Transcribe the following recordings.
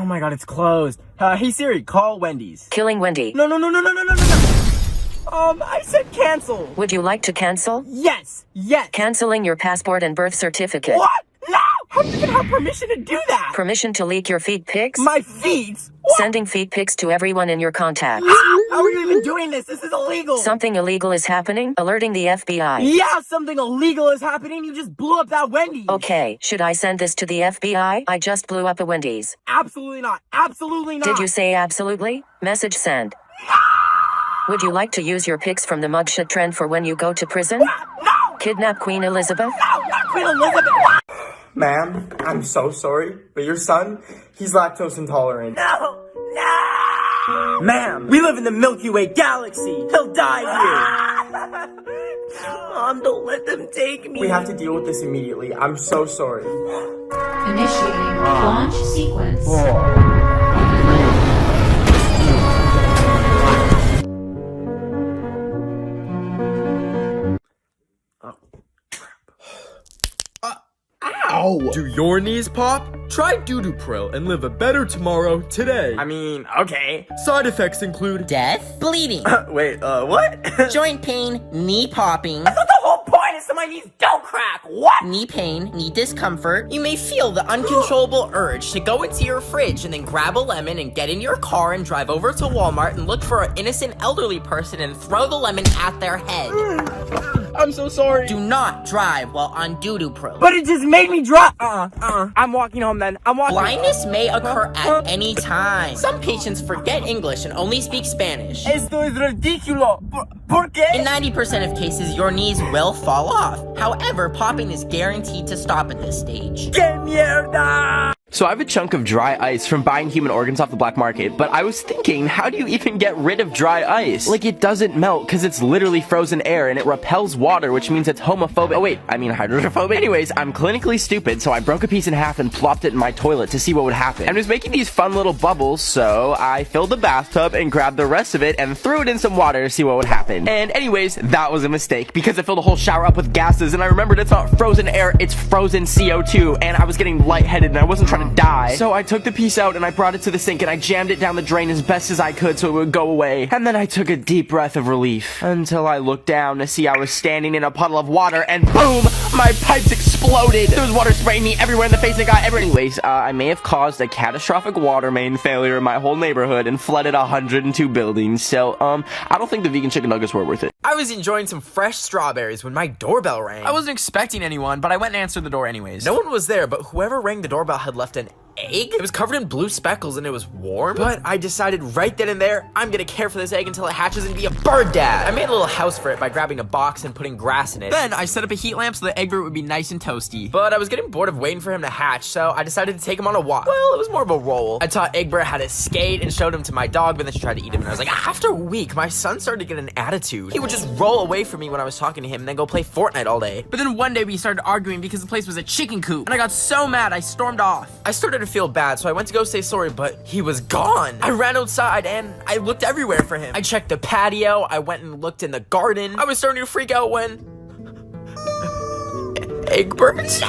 Oh my god, it's closed. Hey Siri, call Wendy's. Killing Wendy. No. I said cancel. Would you like to cancel? Yes. Canceling your passport and birth certificate. What? No! How do you even have permission to do that? Permission to leak your feed pics? My feet? What? Sending feed pics to everyone in your contacts. How are you even doing this? This is illegal. Something illegal is happening? Alerting the FBI. Yeah, something illegal is happening. You just blew up that Wendy's. Okay, should I send this to the FBI? I just blew up a Wendy's. Absolutely not. Absolutely not. Did you say absolutely? Message send. Would you like to use your pics from the mugshot trend for when you go to prison? No! Kidnap Queen Elizabeth? No, not Queen Elizabeth! Ma'am, I'm so sorry, but your son, he's lactose intolerant. No! Ma'am, we live in the Milky Way galaxy. He'll die here. Mom, don't let them take me. We have to deal with this immediately. I'm so sorry. Initiating launch sequence. Ow! Do your knees pop? Try Doo-Doo-Pril and live a better tomorrow today. I mean, okay. Side effects include Death, bleeding, Wait, what? joint pain, knee popping, I thought the whole point is so my knees don't crack. What? knee pain, knee discomfort. You may feel the uncontrollable urge to go into your fridge and then grab a lemon and get in your car and drive over to Walmart and look for an innocent elderly person and throw the lemon at their head. I'm so sorry. Do not drive while on Doo-Doo-Pril. But it just made me drop. I'm walking home then. I'm walking. Blindness may occur at any time. Some patients forget English and only speak Spanish. Esto es ridículo. ¿Por qué? In 90% of cases, your knees will fall off. However, popping is guaranteed to stop at this stage. ¡Qué mierda! So I have a chunk of dry ice from buying human organs off the black market, but I was thinking, how do you even get rid of dry ice? Like, it doesn't melt because it's literally frozen air and it repels water, which means it's homophobic. Oh wait, I mean hydrophobic. Anyways, I'm clinically stupid, so I broke a piece in half and plopped it in my toilet to see what would happen. And it was making these fun little bubbles, so I filled the bathtub and grabbed the rest of it and threw it in some water to see what would happen. And anyways, that was a mistake because I filled the whole shower up with gases, and I remembered it's not frozen air, it's frozen CO2, and I was getting lightheaded and I wasn't trying to die. So I took the piece out and I brought it to the sink and I jammed it down the drain as best as I could so it would go away. And then I took a deep breath of relief until I looked down to see I was standing in a puddle of water and boom! My pipes exploded! There was water spraying me everywhere in the face and got everywhere. Anyways, I may have caused a catastrophic water main failure in my whole neighborhood and flooded 102 buildings. So, I don't think the vegan chicken nuggets were worth it. I was enjoying some fresh strawberries when my doorbell rang. I wasn't expecting anyone, but I went and answered the door anyways. No one was there, but whoever rang the doorbell had left an egg? It was covered in blue speckles and it was warm. But I decided right then and there, I'm gonna care for this egg until it hatches and be a bird dad. I made a little house for it by grabbing a box and putting grass in it. Then I set up a heat lamp so the egg root would be nice and toasty. But I was getting bored of waiting for him to hatch, so I decided to take him on a walk. Well, it was more of a roll. I taught Egbert how to skate and showed him to my dog, but then she tried to eat him and I was like, after a week, my son started to get an attitude. He would just roll away from me when I was talking to him and then go play Fortnite all day. But then one day we started arguing because the place was a chicken coop and I got so mad I stormed off. I started to feel bad, so I went to go say sorry, but he was gone. I ran outside and I looked everywhere for him. I checked the patio, I went and looked in the garden. I was starting to freak out when Egbert.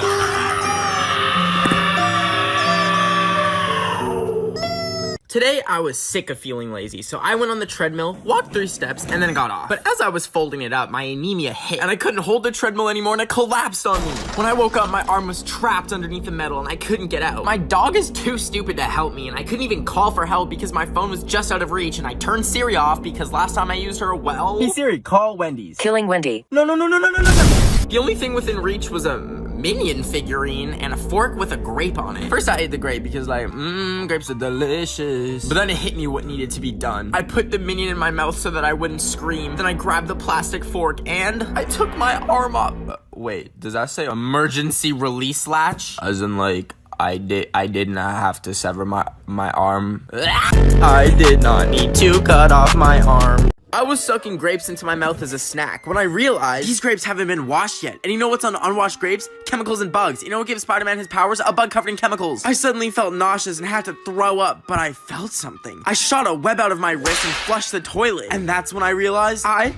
Today, I was sick of feeling lazy, so I went on the treadmill, walked 3 steps, and then got off. But as I was folding it up, my anemia hit, and I couldn't hold the treadmill anymore, and it collapsed on me. When I woke up, my arm was trapped underneath the metal, and I couldn't get out. My dog is too stupid to help me, and I couldn't even call for help because my phone was just out of reach, and I turned Siri off because last time I used her, well... Hey Siri, call Wendy's. Killing Wendy. No. The only thing within reach was a Minion figurine and a fork with a grape on it. First I ate the grape because like, grapes are delicious. But then it hit me what needed to be done. I put the Minion in my mouth so that I wouldn't scream. Then I grabbed the plastic fork and I took my arm off. Wait, does that say emergency release latch? As in like, I did not have to sever my arm. I did not need to cut off my arm. I was sucking grapes into my mouth as a snack when I realized these grapes haven't been washed yet. And you know what's on unwashed grapes? Chemicals and bugs. You know what gives Spider-Man his powers? A bug covered in chemicals. I suddenly felt nauseous and had to throw up, but I felt something. I shot a web out of my wrist and flushed the toilet. And that's when I realized I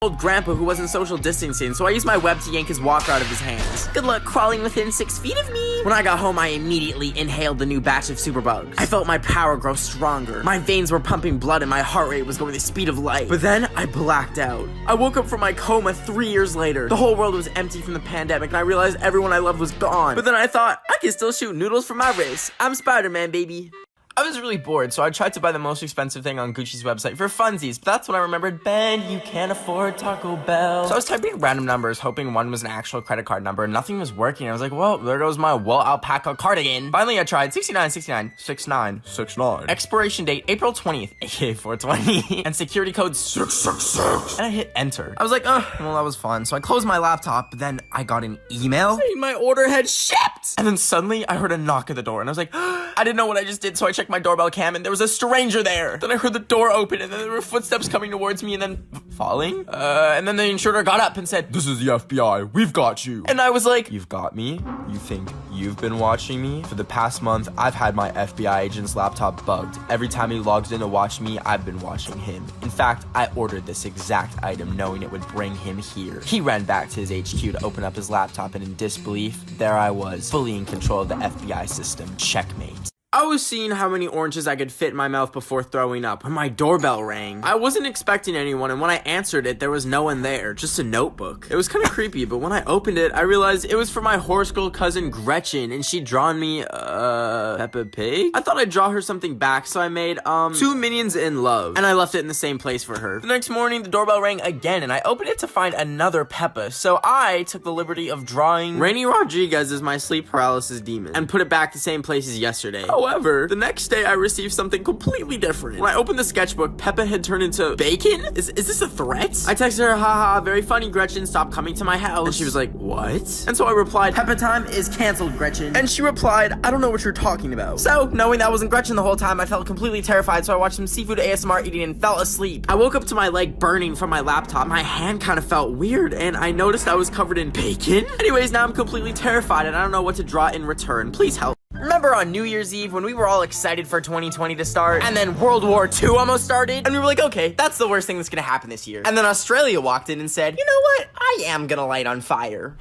old grandpa who wasn't social distancing, so I used my web to yank his walker out of his hands. Good luck crawling within 6 feet of me. When I got home, I immediately inhaled the new batch of superbugs. I felt my power grow stronger. My veins were pumping blood and my heart rate was going the speed of light. But then I blacked out. I woke up from my coma 3 years later. The whole world was empty from the pandemic and I realized everyone I loved was gone. But then I thought, I can still shoot noodles for my race. I'm Spider-Man, baby. I was really bored, so I tried to buy the most expensive thing on Gucci's website for funsies, but that's when I remembered, Ben, you can't afford Taco Bell. So I was typing random numbers, hoping one was an actual credit card number, and nothing was working. I was like, well, there goes my wool alpaca cardigan. Finally, I tried 6969. Expiration date, April 20th, aka 420, and security code 666. And I hit enter. I was like, oh, well, that was fun. So I closed my laptop, but then I got an email saying my order had shipped. And then suddenly, I heard a knock at the door, and I was like, I didn't know what I just did, so I checked my doorbell cam and there was a stranger there. Then I heard the door open and then there were footsteps coming towards me and then falling. And then the intruder got up and said, "This is the FBI. We've got you." And I was like, "You've got me? You think you've been watching me?" For the past month, I've had my FBI agent's laptop bugged. Every time he logs in to watch me, I've been watching him. In fact, I ordered this exact item knowing it would bring him here. He ran back to his HQ to open up his laptop and in disbelief, there I was, fully in control of the FBI system. Checkmate. I was seeing how many oranges I could fit in my mouth before throwing up when my doorbell rang. I wasn't expecting anyone, and when I answered it, there was no one there, just a notebook. It was kind of creepy, but when I opened it, I realized it was for my horse girl cousin Gretchen, and she'd drawn me, Peppa Pig? I thought I'd draw her something back, so I made, 2 minions in love, and I left it in the same place for her. The next morning, the doorbell rang again, and I opened it to find another Peppa, so I took the liberty of drawing Rainy Rodriguez as my sleep paralysis demon, and put it back the same place as yesterday. However, the next day I received something completely different. When I opened the sketchbook, Peppa had turned into bacon? Is this a threat? I texted her, haha, very funny, Gretchen, stop coming to my house. And she was like, what? And so I replied, Peppa time is canceled, Gretchen. And she replied, I don't know what you're talking about. So, knowing that wasn't Gretchen the whole time, I felt completely terrified, so I watched some seafood ASMR eating and fell asleep. I woke up to my leg burning from my laptop. My hand kind of felt weird, and I noticed I was covered in bacon. Anyways, now I'm completely terrified, and I don't know what to draw in return. Please help. Remember on New Year's Eve when we were all excited for 2020 to start, and then World War II almost started, and we were like, okay, that's the worst thing that's gonna happen this year. And then Australia walked in and said, you know what, I am gonna light on fire.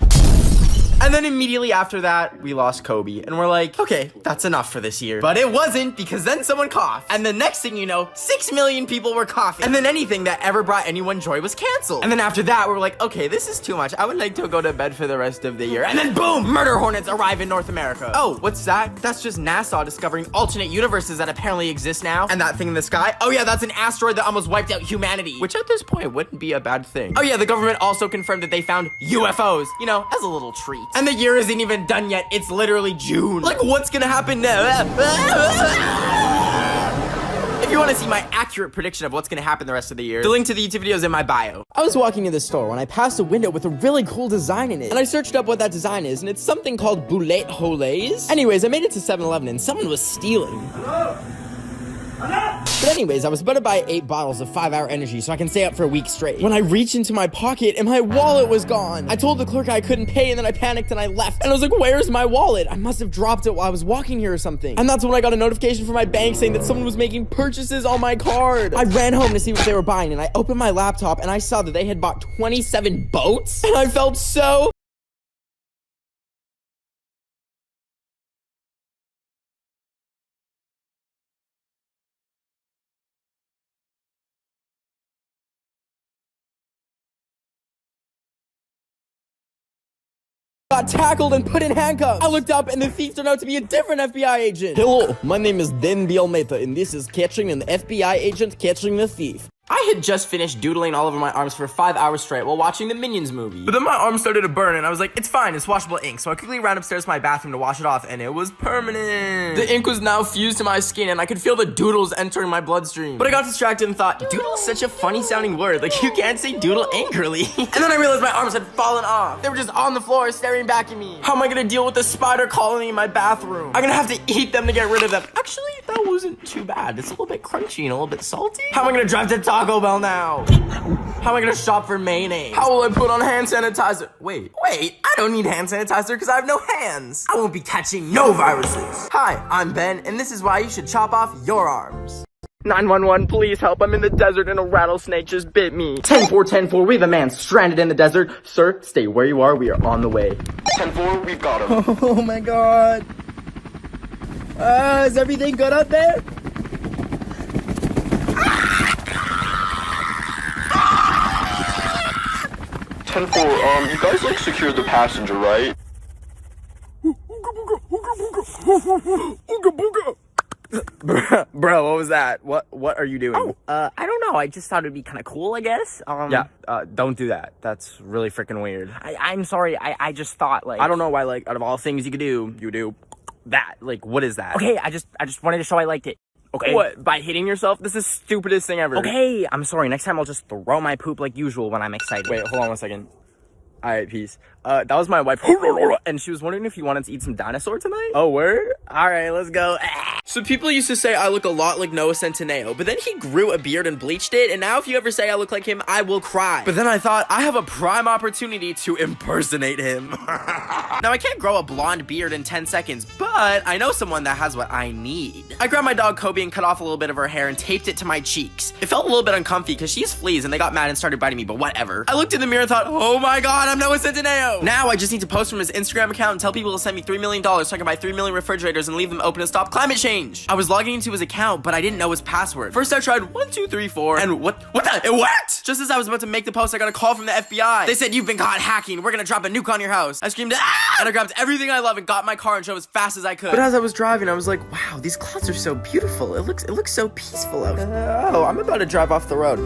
And then immediately after that, we lost Kobe. And we're like, okay, that's enough for this year. But it wasn't, because then someone coughed. And the next thing you know, 6 million people were coughing. And then anything that ever brought anyone joy was canceled. And then after that, we were like, okay, this is too much. I would like to go to bed for the rest of the year. And then boom, murder hornets arrive in North America. Oh, what's that? That's just NASA discovering alternate universes that apparently exist now. And that thing in the sky? Oh yeah, that's an asteroid that almost wiped out humanity. Which at this point wouldn't be a bad thing. Oh yeah, the government also confirmed that they found UFOs, you know, as a little treat. And the year isn't even done yet. It's literally June. Like, what's gonna happen now? If you want to see my accurate prediction of what's gonna happen the rest of the year, the link to the YouTube video is in my bio. I was walking in the store when I passed a window with a really cool design in it, and I searched up what that design is, and it's something called boulet holays. Anyways, I made it to 7-Eleven and someone was stealing. Hello? But anyways, I was about to buy 8 bottles of 5-hour energy so I can stay up for a week straight, when I reached into my pocket and my wallet was gone. I told the clerk I couldn't pay, and then I panicked and I left. And I was like, where's my wallet? I must have dropped it while I was walking here or something. And that's when I got a notification from my bank saying that someone was making purchases on my card. I ran home to see what they were buying, and I opened my laptop and I saw that they had bought 27 boats. And I felt so got tackled and put in handcuffs. I looked up and the thief turned out to be a different FBI agent. Hello, my name is Almeida and this is Catching an FBI Agent Catching the Thief. I had just finished doodling all over my arms for 5 hours straight while watching the Minions movie. But then my arm started to burn and I was like, it's fine, it's washable ink. So I quickly ran upstairs to my bathroom to wash it off and it was permanent. The ink was now fused to my skin and I could feel the doodles entering my bloodstream. But I got distracted and thought, doodle is such a funny sounding word. Like, you can't say doodle angrily. And then I realized my arms had fallen off. They were just on the floor staring back at me. How am I gonna deal with the spider colony in my bathroom? I'm gonna have to eat them to get rid of them. Actually, that wasn't too bad. It's a little bit crunchy and a little bit salty. How am I gonna drive to Taco Bell now? How am I gonna shop for mayonnaise? How will I put on hand sanitizer? Wait, I don't need hand sanitizer because I have no hands. I won't be catching no viruses. Hi, I'm Ben, and this is why you should chop off your arms. 911, please help. I'm in the desert and a rattlesnake just bit me. 10-4, 10-4, we have a man stranded in the desert. Sir, stay where you are. We are on the way. 10-4, we've got him. Oh my god. Is everything good up there? 10-4, you guys like secured the passenger, right? Bro, what was that? What are you doing? I don't know. I just thought it'd be kind of cool, I guess. Don't do that. That's really freaking weird. I'm sorry. I just thought, like... I don't know why, like, out of all things you could do, you do that. Like, what is that? Okay, I just wanted to show I liked it. Okay? What? By hitting yourself? This is the stupidest thing ever. Okay, I'm sorry. Next time I'll just throw my poop like usual when I'm excited. Wait, hold on 1 second. Alright, peace. That was my wife, and she was wondering if you wanted to eat some dinosaur tonight. Oh, word? Alright, let's go. So people used to say I look a lot like Noah Centineo, but then he grew a beard and bleached it, and now if you ever say I look like him, I will cry. But then I thought, I have a prime opportunity to impersonate him. Now I can't grow a blonde beard in 10 seconds, but I know someone that has what I need. I grabbed my dog Kobe and cut off a little bit of her hair and taped it to my cheeks. It felt a little bit uncomfy because she has fleas and they got mad and started biting me, but whatever. I looked in the mirror and thought, oh my god, I'm Noah Centineo. Now I just need to post from his Instagram account and tell people to send me $3 million so I can buy 3 million refrigerators and leave them open to stop climate change. I was logging into his account, but I didn't know his password. First I tried 1, 2, 3, 4, and what the? It worked! Just as I was about to make the post, I got a call from the FBI. They said, you've been caught hacking. We're gonna drop a nuke on your house. I screamed, ah! And I grabbed everything I love and got in my car and drove as fast as I could. But as I was driving, I was like, wow, these clouds are so beautiful. It looks so peaceful out. Oh, I'm about to drive off the road.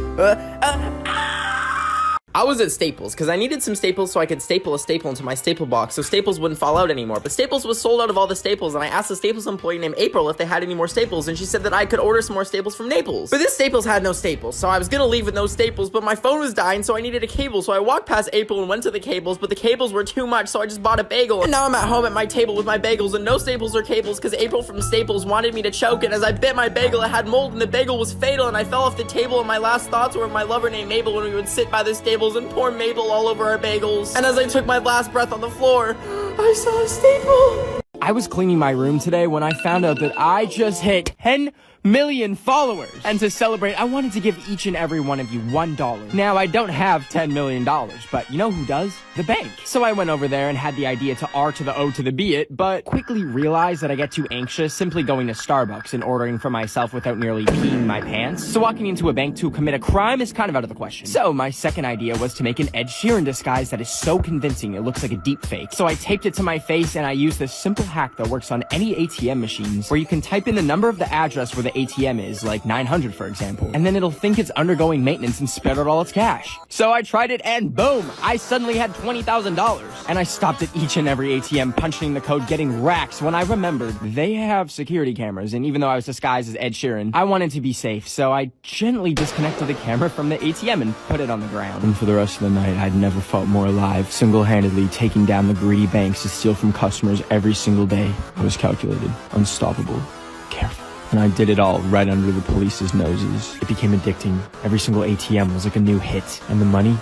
I was at Staples because I needed some staples so I could staple a staple into my staple box so staples wouldn't fall out anymore. But Staples was sold out of all the staples, and I asked a Staples employee named April if they had any more staples, and she said that I could order some more staples from Naples. But this Staples had no staples, so I was gonna leave with no staples, but my phone was dying, so I needed a cable. So I walked past April and went to the cables, but the cables were too much, so I just bought a bagel. And now I'm at home at my table with my bagels and no staples or cables because April from Staples wanted me to choke, and as I bit my bagel, it had mold and the bagel was fatal, and I fell off the table, and my last thoughts were of my lover named Mabel when we would sit by the stables and pour Mabel all over our bagels. And as I took my last breath on the floor, I saw a staple. I was cleaning my room today when I found out that I just hit 10 million followers. And to celebrate, I wanted to give each and every one of you $1. Now, I don't have $10 million, but you know who does? The bank. So I went over there and had the idea to R to the O to the B it, but quickly realized that I get too anxious simply going to Starbucks and ordering for myself without nearly peeing my pants. So walking into a bank to commit a crime is kind of out of the question. So my second idea was to make an Ed Sheeran disguise that is so convincing it looks like a deep fake. So I taped it to my face and I used this simple hack that works on any ATM machines where you can type in the number of the address where the ATM is, like 900 for example, and then it'll think it's undergoing maintenance and spit out all its cash. So I tried it and boom, I suddenly had $20,000. And I stopped at each and every ATM punching the code getting racks when I remembered they have security cameras, and even though I was disguised as Ed Sheeran, I wanted to be safe, so I gently disconnected the camera from the ATM and put it on the ground. And for the rest of the night, I'd never felt more alive, single-handedly taking down the greedy banks to steal from customers every single day. I was calculated, unstoppable, careful. And I did it all right under the police's noses. It became addicting. Every single ATM was like a new hit. And the money,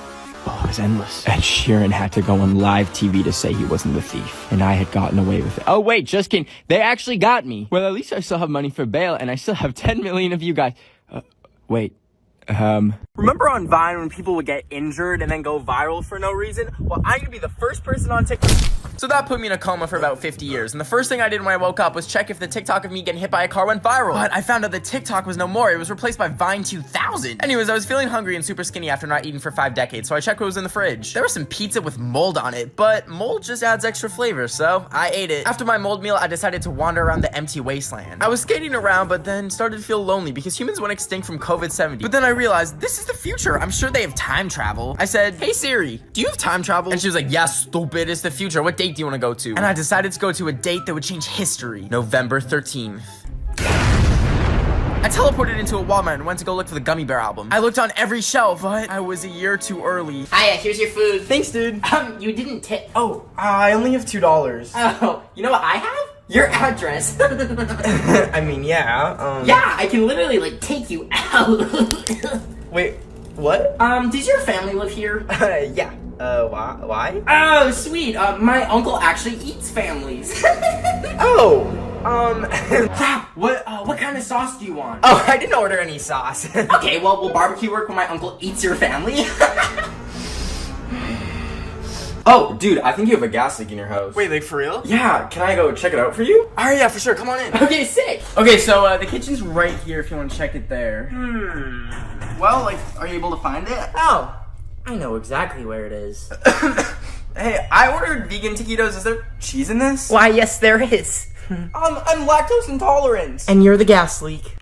oh, it was endless. Ed Sheeran had to go on live TV to say he wasn't the thief. And I had gotten away with it. Oh, wait, just kidding. They actually got me. Well, at least I still have money for bail, and I still have 10 million of you guys. Wait. Remember on Vine when people would get injured and then go viral for no reason? Well, I'm gonna be the first person on TikTok. So that put me in a coma for about 50 years, and the first thing I did when I woke up was check if the TikTok of me getting hit by a car went viral. But I found out that TikTok was no more. It was replaced by Vine 2000. Anyways, I was feeling hungry and super skinny after not eating for 5 decades, so I checked what was in the fridge. There was some pizza with mold on it, but mold just adds extra flavor, so I ate it. After my mold meal, I decided to wander around the empty wasteland. I was skating around, but then started to feel lonely because humans went extinct from COVID-70. But then I realized, this is the future. I'm sure they have time travel. I said, hey Siri, do you have time travel? And she was like, yeah, stupid, it's the future. What date do you want to go to? And I decided to go to a date that would change history. November 13th. I teleported into a Walmart and went to go look for the Gummy Bear album. I looked on every shelf, but I was a year too early. Hiya, here's your food. Thanks, dude. You didn't tip. Oh, I only have $2. Oh, you know what I have? Your address. I mean, yeah, Yeah, I can literally, like, take you out. Wait, what? Does your family live here? Yeah. Why? Oh, sweet. My uncle actually eats families. Oh, Crap! What kind of sauce do you want? Oh, I didn't order any sauce. Okay, well, will barbecue work when my uncle eats your family? Oh, dude, I think you have a gas leak in your house. Wait, like for real? Yeah, can I go check it out for you? Alright, yeah, for sure. Come on in. Okay, sick! Okay, so, the kitchen's right here if you want to check it there. Well, like, are you able to find it? Oh, I know exactly where it is. Hey, I ordered vegan taquitos. Is there cheese in this? Why, yes, there is. I'm lactose intolerant. And you're the gas leak.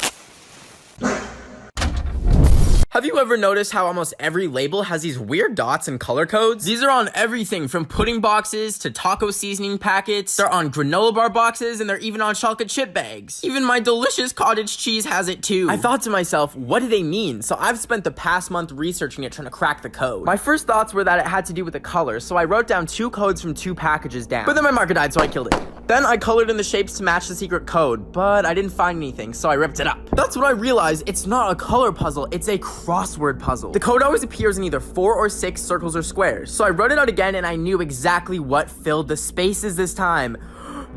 Have you ever noticed how almost every label has these weird dots and color codes? These are on everything from pudding boxes to taco seasoning packets. They're on granola bar boxes, and they're even on chocolate chip bags. Even my delicious cottage cheese has it too. I thought to myself, what do they mean? So I've spent the past month researching it, trying to crack the code. My first thoughts were that it had to do with the colors, so I wrote down 2 codes from 2 packages down. But then my marker died, so I killed it. Then I colored in the shapes to match the secret code, but I didn't find anything, so I ripped it up. That's when I realized it's not a color puzzle, it's a crossword puzzle. The code always appears in either 4 or 6 circles or squares, so I wrote it out again and I knew exactly what filled the spaces this time.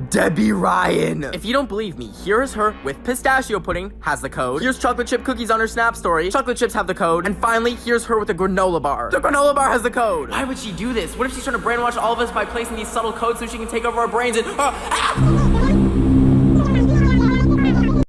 Debbie Ryan. If you don't believe me, here's her with pistachio pudding, has the code. Here's chocolate chip cookies on her Snap story. Chocolate chips have the code. And finally, here's her with the granola bar. The granola bar has the code. Why would she do this? What if she's trying to brainwash all of us by placing these subtle codes so she can take over our brains and...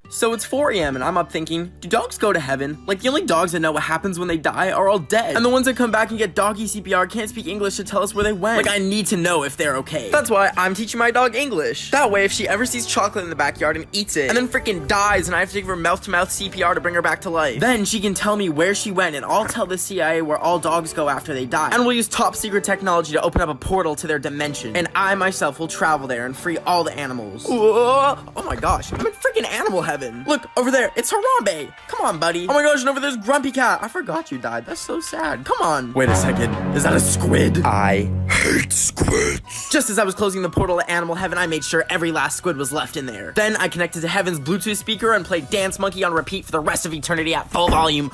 So it's 4 a.m. and I'm up thinking, do dogs go to heaven? Like, the only dogs that know what happens when they die are all dead. And the ones that come back and get doggy CPR can't speak English to tell us where they went. Like, I need to know if they're okay. That's why I'm teaching my dog English. That way, if she ever sees chocolate in the backyard and eats it, and then freaking dies and I have to give her mouth-to-mouth CPR to bring her back to life, then she can tell me where she went and I'll tell the CIA where all dogs go after they die. And we'll use top secret technology to open up a portal to their dimension. And I myself will travel there and free all the animals. Whoa. Oh my gosh, I'm in freaking animal heaven. Look, over there, it's Harambe. Come on, buddy. Oh my gosh, and over there's Grumpy Cat. I forgot you died. That's so sad. Come on. Wait a second. Is that a squid? I hate squids. Just as I was closing the portal to Animal Heaven, I made sure every last squid was left in there. Then I connected to Heaven's Bluetooth speaker and played Dance Monkey on repeat for the rest of eternity at full volume.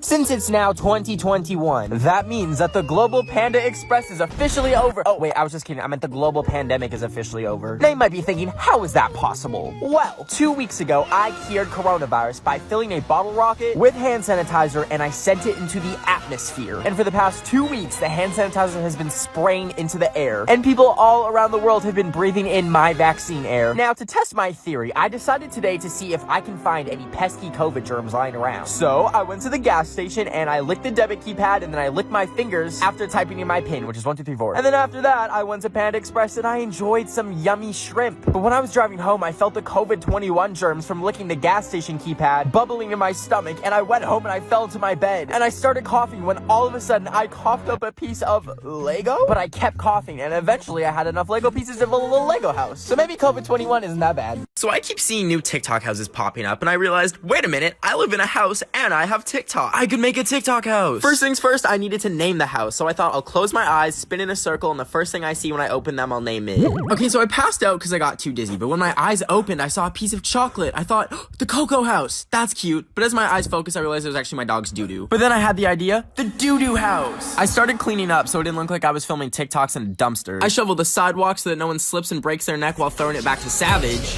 Since it's now 2021, that means that the Global Panda Express is officially over. Oh, wait, I was just kidding. I meant the global pandemic is officially over. Now you might be thinking, how is that possible? Well, 2 weeks ago, I cured coronavirus by filling a bottle rocket with hand sanitizer and I sent it into the atmosphere. And for the past 2 weeks, the hand sanitizer has been spraying into the air. And people all around the world have been breathing in my vaccine air. Now, to test my theory, I decided today to see if I can find any pesky COVID germs lying around. So, I went to the gas station and I licked the debit keypad and then I licked my fingers after typing in my PIN, which is 1, 2, 3, 4. And then after that, I went to Panda Express and I enjoyed some yummy shrimp. But when I was driving home, I felt the COVID-21 germs from licking the gas station keypad bubbling in my stomach, and I went home and I fell into my bed and I started coughing when all of a sudden I coughed up a piece of Lego. But I kept coughing and eventually I had enough Lego pieces to build a little Lego house. So maybe COVID-21 isn't that bad. So I keep seeing new TikTok houses popping up and I realized, wait a minute, I live in a house and I have TikTok. I could make a TikTok house. First things first, I needed to name the house. So I thought I'll close my eyes, spin in a circle, and the first thing I see when I open them, I'll name it. Okay, so I passed out because I got too dizzy, but when my eyes opened, I saw a piece of chocolate. I thought, oh, the Cocoa House. That's cute. But as my eyes focused, I realized it was actually my dog's doo-doo. But then I had the idea, the Doo-Doo House. I started cleaning up so it didn't look like I was filming TikToks in a dumpster. I shoveled the sidewalk so that no one slips and breaks their neck while throwing it back to Savage.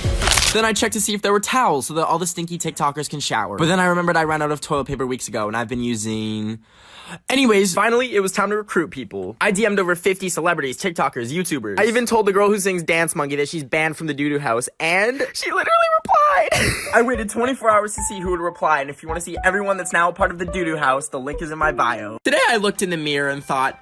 Then I checked to see if there were towels so that all the stinky TikTokers can shower. But then I remembered I ran out of toilet paper weeks ago and I've been using... Anyways, finally, it was time to recruit people. I DM'd over 50 celebrities, TikTokers, YouTubers. I even told the girl who sings Dance Monkey that she's banned from the Doo-Doo House, and she literally replied. I waited 24 hours to see who would reply, and if you want to see everyone that's now a part of the Doo-Doo House, the link is in my bio. Today I looked in the mirror and thought,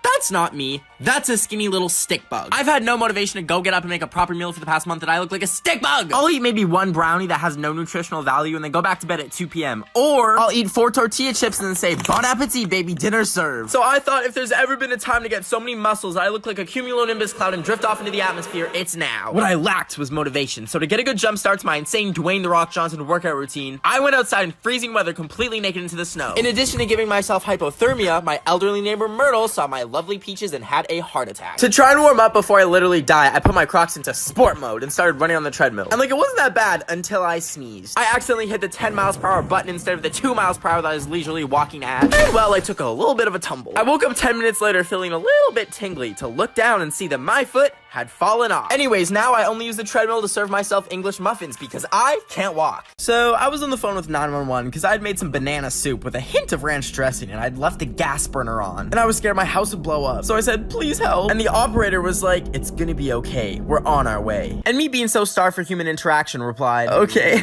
that's not me. That's a skinny little stick bug. I've had no motivation to go get up and make a proper meal for the past month and I look like a stick bug. I'll eat maybe 1 brownie that has no nutritional value and then go back to bed at 2 p.m. Or I'll eat 4 tortilla chips and then say, bon appetit, baby, dinner served. So I thought if there's ever been a time to get so many muscles that I look like a cumulonimbus cloud and drift off into the atmosphere, it's now. What I lacked was motivation. So to get a good jump start to my insane Dwayne The Rock Johnson workout routine, I went outside in freezing weather completely naked into the snow. In addition to giving myself hypothermia, my elderly neighbor Myrtle saw my lovely peaches and had a heart attack. To try and warm up before I literally die, I put my Crocs into sport mode and started running on the treadmill. And like, it wasn't that bad until I sneezed. I accidentally hit the 10 miles per hour button instead of the 2 miles per hour that I was leisurely walking at. And well, I took a little bit of a tumble. I woke up 10 minutes later feeling a little bit tingly to look down and see that my foot had fallen off. Anyways, now I only use the treadmill to serve myself English muffins because I can't walk. So I was on the phone with 911 because I'd made some banana soup with a hint of ranch dressing and I'd left the gas burner on. And I was scared my house would blow up. So I said, please help. And the operator was like, it's gonna be okay. We're on our way. And me being so starved for human interaction replied, okay,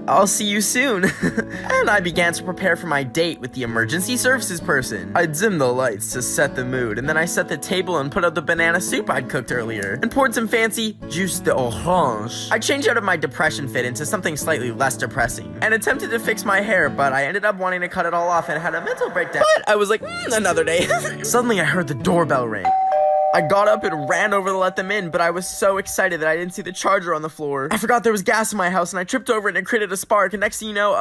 I'll see you soon. And I began to prepare for my date with the emergency services person. I dimmed the lights to set the mood, and then I set the table and put out the banana soup I'd cooked earlier, and poured some fancy jus d'orange. I changed out of my depression fit into something slightly less depressing, and attempted to fix my hair, but I ended up wanting to cut it all off and had a mental breakdown. But I was like, another day. Suddenly I heard the doorbell ring. I got up and ran over to let them in, but I was so excited that I didn't see the charger on the floor. I forgot there was gas in my house, and I tripped over it and it created a spark, and next thing you know,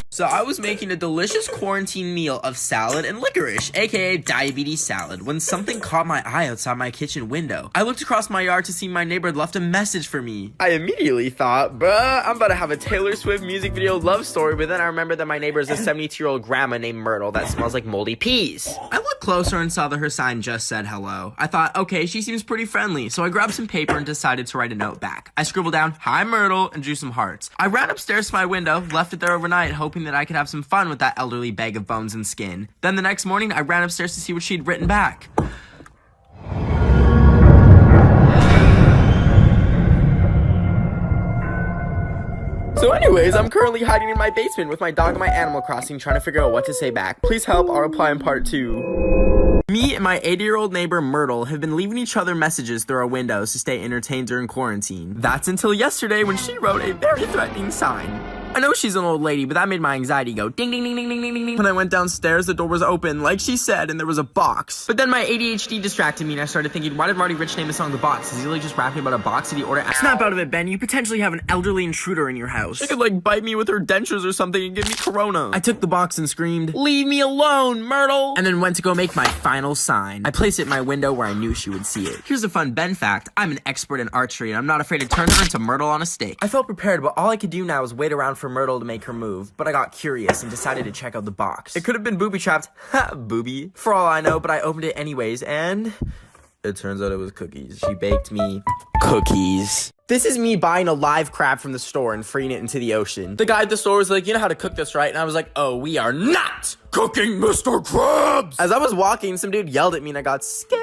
So I was making a delicious quarantine meal of salad and licorice, aka diabetes salad, when something caught my eye outside my kitchen window. I looked across my yard to see my neighbor had left a message for me. I immediately thought, bruh, I'm about to have a Taylor Swift music video love story, but then I remembered that my neighbor is a 72-year-old grandma named Myrtle that smells like moldy peas. I looked closer and saw that her sign just said hello. I thought, okay, she seems pretty friendly, so I grabbed some paper and decided to write a note back. I scribbled down, hi Myrtle, and drew some hearts. I ran upstairs to my window, left it there overnight, hoping that I could have some fun with that elderly bag of bones and skin. Then the next morning, I ran upstairs to see what she'd written back. So anyways, I'm currently hiding in my basement with my dog and my Animal Crossing trying to figure out what to say back. Please help, I'll reply in part 2. Me and my 80-year-old neighbor Myrtle have been leaving each other messages through our windows to stay entertained during quarantine. That's until yesterday when she wrote a very threatening sign. I know she's an old lady, but that made my anxiety go ding ding ding ding ding ding ding. When I went downstairs, the door was open, like she said, and there was a box. But then my ADHD distracted me, and I started thinking, why did Roddy Ricch name the song The Box? Is he really just rapping about a box? Did he order? Snap out of it, Ben. You potentially have an elderly intruder in your house. She could, like, bite me with her dentures or something and give me corona. I took the box and screamed, leave me alone, Myrtle! And then went to go make my final sign. I placed it in my window where I knew she would see it. Here's a fun Ben fact. I'm an expert in archery, and I'm not afraid to turn her into Myrtle on a stake. I felt prepared, but all I could do now was wait around for Myrtle to make her move. But I got curious and decided to check out the box. It could have been booby-trapped. Ha, booby. For all I know, but I opened it anyways, and it turns out it was cookies. She baked me cookies. This is me buying a live crab from the store and freeing it into the ocean. The guy at the store was like, you know how to cook this, right? And I was like, oh, we are not cooking Mr. Krabs. As I was walking, some dude yelled at me and I got scared.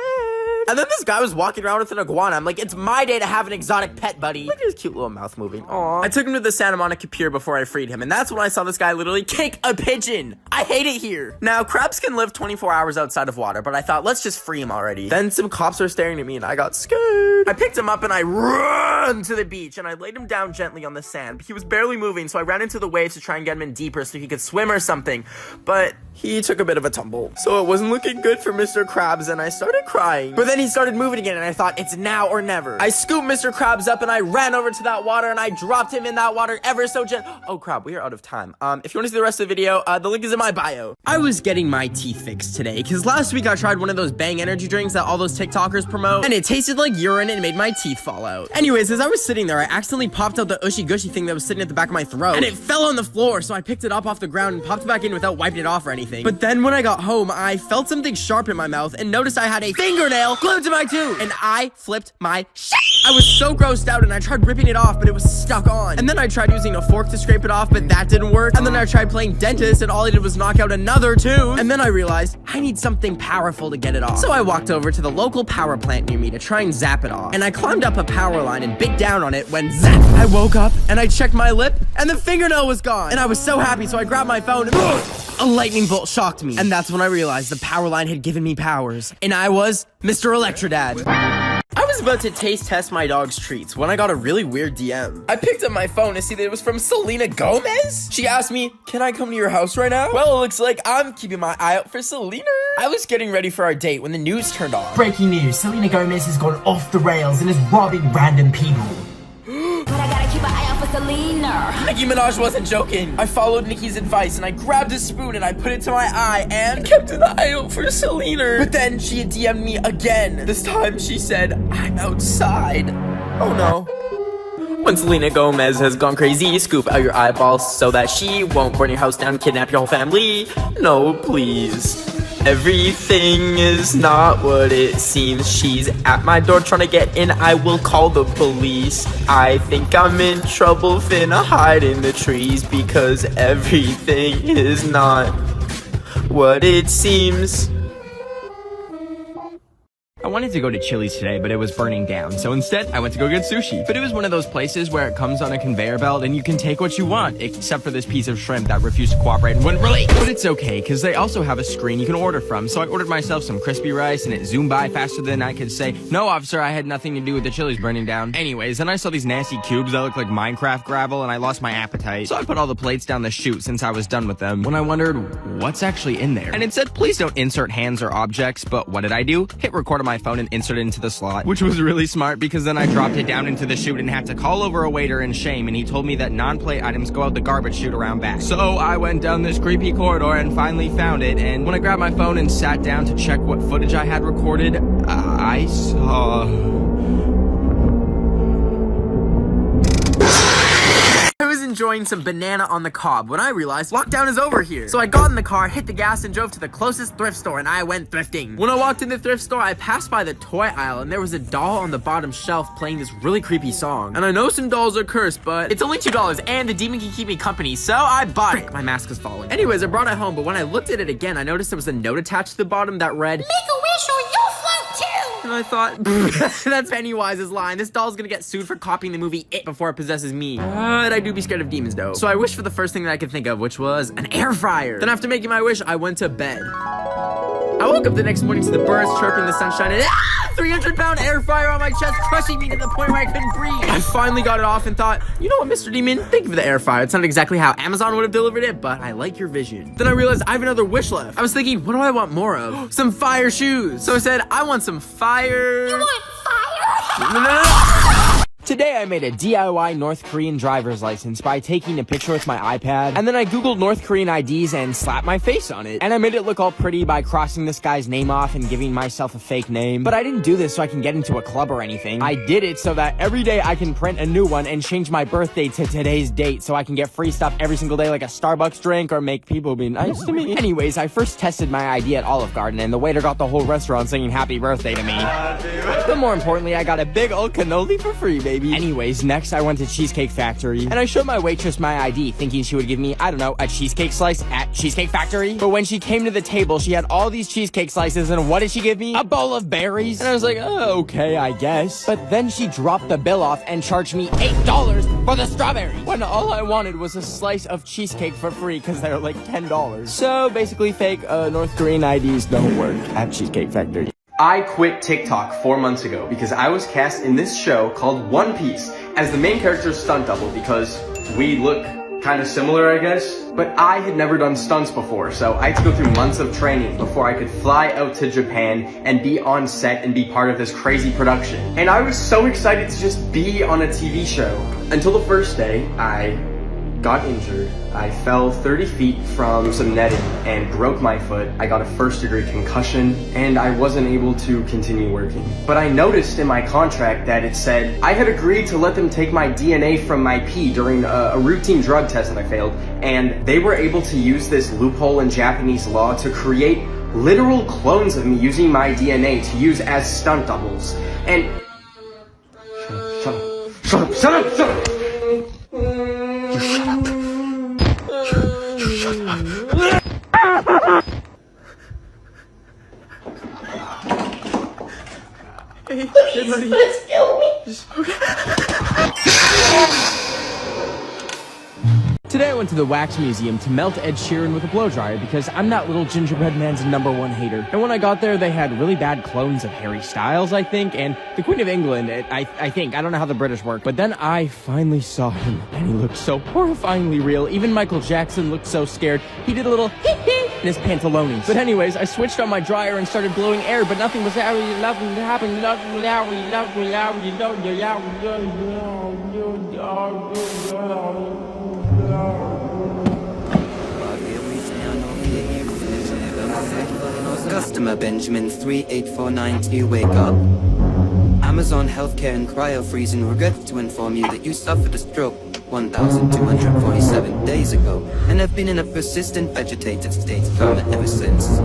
And then this guy was walking around with an iguana. I'm like, it's my day to have an exotic pet, buddy. Look at his cute little mouth moving. Aww. I took him to the Santa Monica Pier before I freed him, and that's when I saw this guy literally kick a pigeon. I hate it here. Now, crabs can live 24 hours outside of water, but I thought, let's just free him already. Then some cops were staring at me, and I got scared. I picked him up, and I ran to the beach, and I laid him down gently on the sand. But he was barely moving, so I ran into the waves to try and get him in deeper so he could swim or something. But he took a bit of a tumble. So it wasn't looking good for Mr. Krabs, and I started crying. But then he started moving again, and I thought, it's now or never. I scooped Mr. Krabs up, and I ran over to that water, and I dropped him in that water ever so gently. Oh, crap, we are out of time. If you want to see the rest of the video, the link is in my bio. I was getting my teeth fixed today, because last week I tried one of those Bang energy drinks that all those TikTokers promote, and it tasted like urine and made my teeth fall out. Anyways, as I was sitting there, I accidentally popped out the ushy gushy thing that was sitting at the back of my throat, and it fell on the floor, so I picked it up off the ground and popped it back in without wiping it off or anything. But then when I got home, I felt something sharp in my mouth and noticed I had a fingernail glued to my tooth, and I flipped my shit. I was so grossed out, and I tried ripping it off, but it was stuck on. And then I tried using a fork to scrape it off, but that didn't work. And then I tried playing dentist, and all I did was knock out another tooth. And then I realized I need something powerful to get it off. So I walked over to the local power plant near me to try and zap it off. And I climbed up a power line and bit down on it when zap! I woke up, and I checked my lip, and the fingernail was gone. And I was so happy, so I grabbed my phone, and a lightning bolt shocked me. And that's when I realized the power line had given me powers. And I was Mr. Electrodad. I was about to taste test my dog's treats when I got a really weird DM. I picked up my phone to see that it was from Selena Gomez. She asked me, can I come to your house right now? Well, it looks like I'm keeping my eye out for Selena. I was getting ready for our date when the news turned on. Breaking news, Selena Gomez has gone off the rails and is robbing random people. But I gotta keep an eye out for Selena. Nicki Minaj wasn't joking. I followed Nicki's advice and I grabbed a spoon and I put it to my eye and kept an eye out for Selena. But then she had DM'd me again. This time she said, I'm outside. Oh no. When Selena Gomez has gone crazy, scoop out your eyeballs so that she won't burn your house down and kidnap your whole family. No, please. Everything is not what it seems. She's at my door trying to get in. I will call the police. I think I'm in trouble, finna hide in the trees, because everything is not what it seems. I wanted to go to Chili's today, but it was burning down, so instead I went to go get sushi. But it was one of those places where it comes on a conveyor belt and you can take what you want, except for this piece of shrimp that refused to cooperate and wouldn't release. But it's okay, because they also have a screen you can order from, so I ordered myself some crispy rice and it zoomed by faster than I could say, "No, officer, I had nothing to do with the Chili's burning down." Anyways, then I saw these nasty cubes that look like Minecraft gravel and I lost my appetite. So I put all the plates down the chute since I was done with them, when I wondered what's actually in there. And it said, please don't insert hands or objects, but what did I do? Hit record on my phone and insert it into the slot, which was really smart because then I dropped it down into the chute and had to call over a waiter in shame, and he told me that non-plate items go out the garbage chute around back. So I went down this creepy corridor and finally found it, and when I grabbed my phone and sat down to check what footage I had recorded, I saw... I was enjoying some banana on the cob when I realized lockdown is over here. So I got in the car, hit the gas, and drove to the closest thrift store, and I went thrifting. When I walked in the thrift store, I passed by the toy aisle, and there was a doll on the bottom shelf playing this really creepy song. And I know some dolls are cursed, but it's only $2, and the demon can keep me company, so I bought it. My mask is falling. Anyways, I brought it home, but when I looked at it again, I noticed there was a note attached to the bottom that read, "Make a wish or you'll float too." And I thought, that's Pennywise's line. This doll's gonna get sued for copying the movie It before it possesses me. But I do be scared of demons though. So I wished for the first thing that I could think of, which was an air fryer. Then after making my wish, I went to bed. I woke up the next morning to the birds chirping, the sunshine, and 300-pound air fryer on my chest, crushing me to the point where I couldn't breathe. I finally got it off and thought, you know what, Mr. Demon, thank you for the air fryer. It's not exactly how Amazon would have delivered it, but I like your vision. Then I realized I have another wish left. I was thinking, what do I want more of? Some fire shoes. So I said, I want some fire. You want fire? No. Today I made a DIY North Korean driver's license by taking a picture with my iPad, and then I googled North Korean IDs and slapped my face on it. And I made it look all pretty by crossing this guy's name off and giving myself a fake name. But I didn't do this so I can get into a club or anything. I did it so that every day I can print a new one and change my birthday to today's date so I can get free stuff every single day like a Starbucks drink or make people be nice to me. Anyways, I first tested my ID at Olive Garden and the waiter got the whole restaurant singing happy birthday to me. But more importantly, I got a big old cannoli for free, baby. Anyways, next I went to Cheesecake Factory, and I showed my waitress my ID, thinking she would give me, I don't know, a cheesecake slice at Cheesecake Factory. But when she came to the table, she had all these cheesecake slices, and what did she give me? A bowl of berries. And I was like, oh, okay, I guess. But then she dropped the bill off and charged me $8 for the strawberries, when all I wanted was a slice of cheesecake for free, because they're like $10. So basically fake North Korean IDs don't work at Cheesecake Factory. I quit TikTok 4 months ago because I was cast in this show called One Piece as the main character's stunt double because we look kind of similar, I guess. But I had never done stunts before, so I had to go through months of training before I could fly out to Japan and be on set and be part of this crazy production. And I was so excited to just be on a TV show until the first day I got injured. I fell 30 feet from some netting and broke my foot. I got a first-degree concussion and I wasn't able to continue working. But I noticed in my contract that it said I had agreed to let them take my DNA from my pee during a routine drug test that I failed, and they were able to use this loophole in Japanese law to create literal clones of me using my DNA to use as stunt doubles. And shut up, shut up, shut up, shut up! Hey, buddy. Let's kill me. Today I went to the Wax Museum to melt Ed Sheeran with a blowdryer because I'm that little gingerbread man's #1 hater. And when I got there, they had really bad clones of Harry Styles, I think, and the Queen of England, I think. I don't know how the British work. But then I finally saw him, and he looked so horrifyingly real. Even Michael Jackson looked so scared. He did a little hee-hee in his pantalones. But anyways, I switched on my dryer and started blowing air, but nothing was happening. Customer Benjamin 3849, wake up. Amazon Healthcare and Cryo Freezing regret to inform you that you suffered a stroke 1,247 days ago and have been in a persistent vegetative state ever since.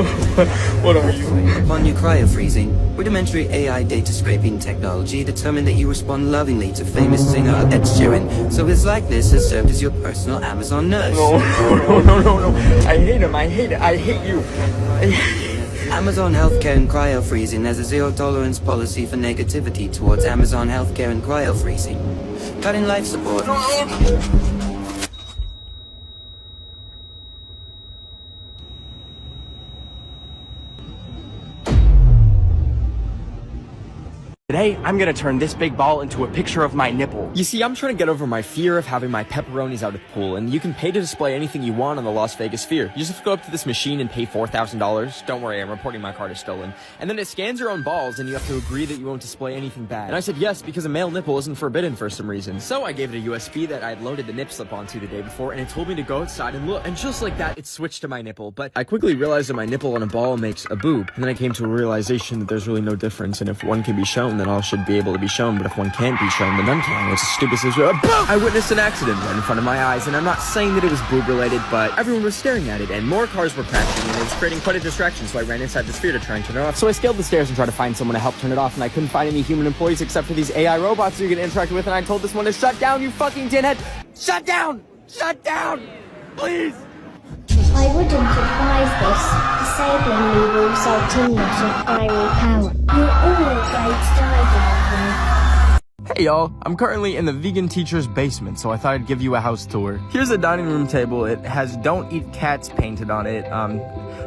What are you? Upon your cryo-freezing, rudimentary AI data scraping technology determined that you respond lovingly to famous singer Ed Sheeran, so his likeness has served as your personal Amazon nurse. No. I hate him. I hate it. I hate you. Amazon Healthcare and Cryo-Freezing has a zero-tolerance policy for negativity towards Amazon Healthcare and Cryo-Freezing. Cutting life support. Today, I'm gonna turn this big ball into a picture of my nipple. You see, I'm trying to get over my fear of having my pepperonis out at the pool, and you can pay to display anything you want on the Las Vegas Sphere. You just have to go up to this machine and pay $4,000. Don't worry, I'm reporting my card is stolen. And then it scans your own balls, and you have to agree that you won't display anything bad. And I said yes, because a male nipple isn't forbidden for some reason. So I gave it a USB that I had loaded the nip slip onto the day before, and it told me to go outside and look. And just like that, it switched to my nipple. But I quickly realized that my nipple on a ball makes a boob. And then I came to a realization that there's really no difference, and if one can be shown, then all should be able to be shown, but if one can't be shown, then none can. It's the stupidest situation. I witnessed an accident right in front of my eyes, and I'm not saying that it was boob related, but everyone was staring at it, and more cars were crashing, and it was creating quite a distraction, so I ran inside the Sphere to try and turn it off. So I scaled the stairs and tried to find someone to help turn it off, and I couldn't find any human employees except for these AI robots you can interact with, and I told this one to shut down, you fucking dinhead! Shut down! Shut down! Please! I wouldn't advise this. Disabling me will result in loss of primary power. You're all afraid to die. Hey y'all, I'm currently in the vegan teacher's basement, so I thought I'd give you a house tour. Here's a dining room table. It has "Don't Eat Cats" painted on it.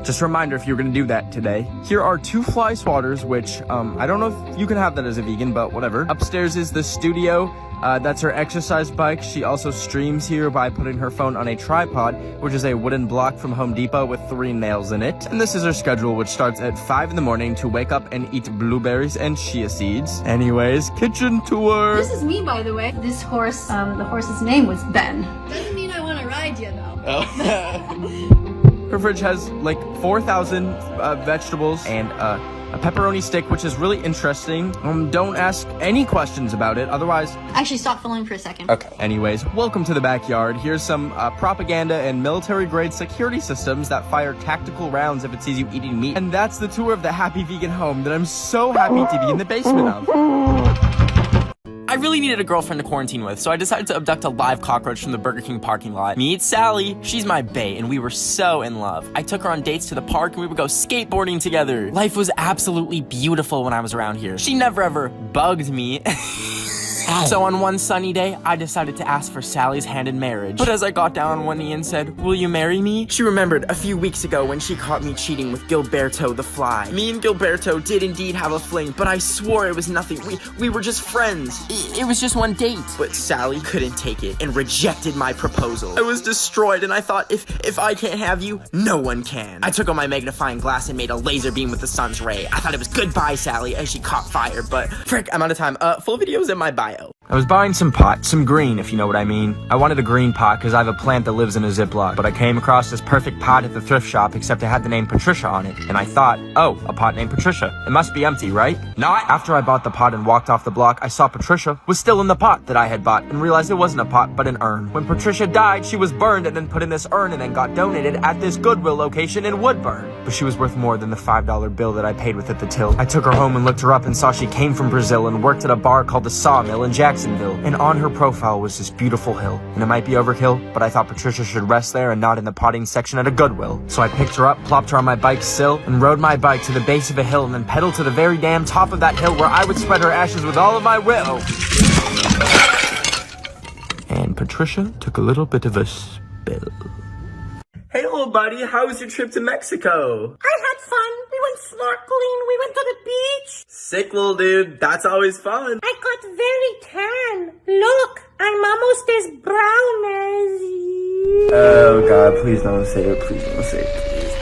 Just a reminder if you're gonna do that today. Here are 2 fly swatters, which, I don't know if you can have that as a vegan, but whatever. Upstairs is the studio. That's her exercise bike. She also streams here by putting her phone on a tripod, which is a wooden block from Home Depot with 3 nails in it. And this is her schedule, which starts at 5 in the morning to wake up and eat blueberries and chia seeds. Anyways, kitchen tour. This is me, by the way. This horse, the horse's name was Ben. Doesn't mean I want to ride you, though. Oh. Her fridge has like 4,000 vegetables and a pepperoni stick, which is really interesting. Don't ask any questions about it, otherwise... Actually, stop filming for a second. Okay. Anyways, welcome to the backyard. Here's some propaganda and military-grade security systems that fire tactical rounds if it sees you eating meat. And that's the tour of the happy vegan home that I'm so happy to be in the basement of. I really needed a girlfriend to quarantine with, so I decided to abduct a live cockroach from the Burger King parking lot. Meet Sally. She's my bae, and we were so in love. I took her on dates to the park, and we would go skateboarding together. Life was absolutely beautiful when I was around here. She never ever bugged me. So on one sunny day, I decided to ask for Sally's hand in marriage. But as I got down on one knee and said, "Will you marry me?" she remembered a few weeks ago when she caught me cheating with Gilberto the fly. Me and Gilberto did indeed have a fling, but I swore it was nothing. We were just friends. It was just one date. But Sally couldn't take it and rejected my proposal. I was destroyed, and I thought, if I can't have you, no one can. I took on my magnifying glass and made a laser beam with the sun's ray. I thought it was goodbye, Sally, as she caught fire, but frick, I'm out of time. Full videos in my bio. I was buying some pot, some green if you know what I mean. I wanted a green pot because I have a plant that lives in a Ziploc, but I came across this perfect pot at the thrift shop except it had the name Patricia on it, and I thought, oh, a pot named Patricia. It must be empty, right? Not! After I bought the pot and walked off the block, I saw Patricia was still in the pot that I had bought and realized it wasn't a pot but an urn. When Patricia died, she was burned and then put in this urn and then got donated at this Goodwill location in Woodburn. But she was worth more than the $5 bill that I paid with at the till. I took her home and looked her up and saw she came from Brazil and worked at a bar called the Sawmill in Jacksonville. And on her profile was this beautiful hill. And it might be overkill, but I thought Patricia should rest there and not in the potting section at a Goodwill. So I picked her up, plopped her on my bike's sill, and rode my bike to the base of a hill and then pedaled to the very damn top of that hill where I would spread her ashes with all of my will. And Patricia took a little bit of a spill. Hey, little buddy, how was your trip to Mexico? I had fun. We went snorkeling. We went to the beach. Sick, little dude. That's always fun. I got very tan. Look, I'm almost as brown as you. Oh, God, please don't say it. Please don't say it. Please.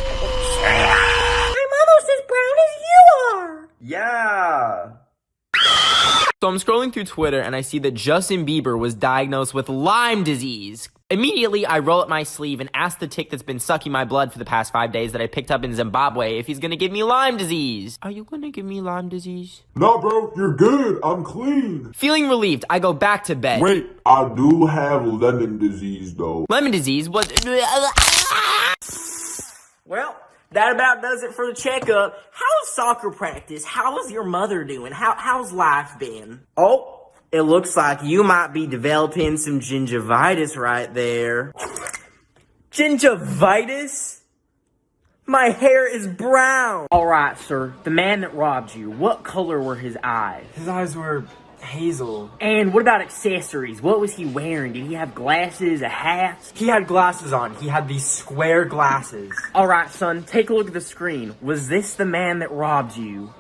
I'm almost as brown as you are. Yeah. So I'm scrolling through Twitter and I see that Justin Bieber was diagnosed with Lyme disease. Immediately, I roll up my sleeve and ask the tick that's been sucking my blood for the past 5 days that I picked up in Zimbabwe if he's gonna give me Lyme disease. Are you gonna give me Lyme disease? No, bro, you're good. I'm clean. Feeling relieved, I go back to bed. Wait, I do have lemon disease, though. Lemon disease? What? Well, That about does it for the checkup. How's soccer practice? How's your mother doing? How's life been? Oh, it looks like you might be developing some gingivitis right there. Gingivitis? My hair is brown. Alright, sir. The man that robbed you, what color were his eyes? His eyes were hazel. And what about accessories? What was he wearing? Did he have glasses, a hat? He had glasses on. He had these square glasses. Alright, son, take a look at the screen. Was this the man that robbed you?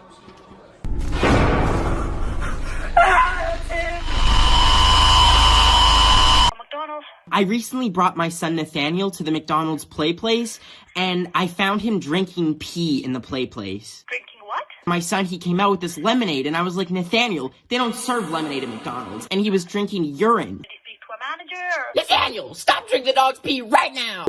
I recently brought my son Nathaniel to the McDonald's play place, and I found him drinking pee in the play place. Drinking what? My son, he came out with this lemonade, and I was like, Nathaniel, they don't serve lemonade at McDonald's. And he was drinking urine. Did you speak to a manager? Nathaniel, stop drinking the dog's pee right now!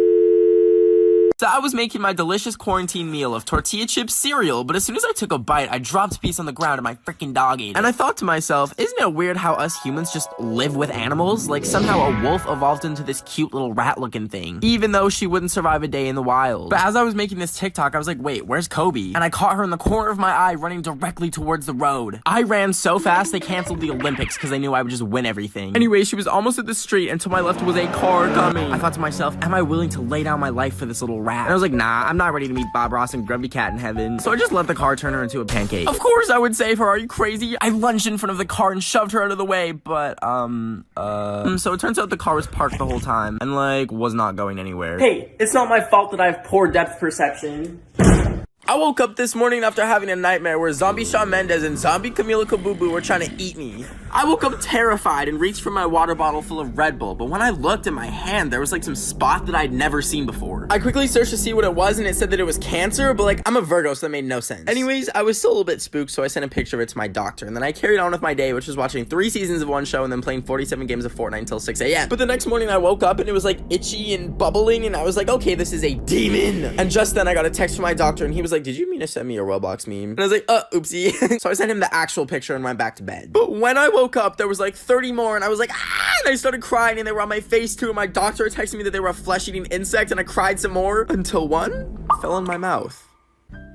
So I was making my delicious quarantine meal of tortilla chip cereal, but as soon as I took a bite, I dropped a piece on the ground and my freaking dog ate it. And I thought to myself, isn't it weird how us humans just live with animals? Like somehow a wolf evolved into this cute little rat-looking thing, even though she wouldn't survive a day in the wild. But as I was making this TikTok, I was like, wait, where's Kobe? And I caught her in the corner of my eye running directly towards the road. I ran so fast, they canceled the Olympics because they knew I would just win everything. Anyway, she was almost at the street, and to my left was a car coming. I thought to myself, am I willing to lay down my life for this little rat? And I was like, nah, I'm not ready to meet Bob Ross and Grumpy Cat in heaven. So I just let the car turn her into a pancake. Of course I would save her, are you crazy? I lunged in front of the car and shoved her out of the way, but, so it turns out the car was parked the whole time, and, like, was not going anywhere. Hey, it's not my fault that I have poor depth perception. I woke up this morning after having a nightmare where zombie Shawn Mendes and zombie Camila Kabubu were trying to eat me. I woke up terrified and reached for my water bottle full of Red Bull, but when I looked at my hand, there was like some spot that I'd never seen before. I quickly searched to see what it was, and it said that it was cancer, but like, I'm a Virgo, so that made no sense. Anyways, I was still a little bit spooked, so I sent a picture of it to my doctor, and then I carried on with my day, which was watching 3 seasons of one show and then playing 47 games of Fortnite until 6 a.m. But the next morning I woke up and it was like itchy and bubbling, and I was like, okay, this is a demon. And just then I got a text from my doctor, and he was like, did you mean to send me a Roblox meme? And I was like, oopsie. So I sent him the actual picture and went back to bed. But when I woke up, there was like 30 more, and I was like, ah, and I started crying, and they were on my face too, and my doctor texted me that they were a flesh-eating insect, and I cried some more, until one fell in my mouth.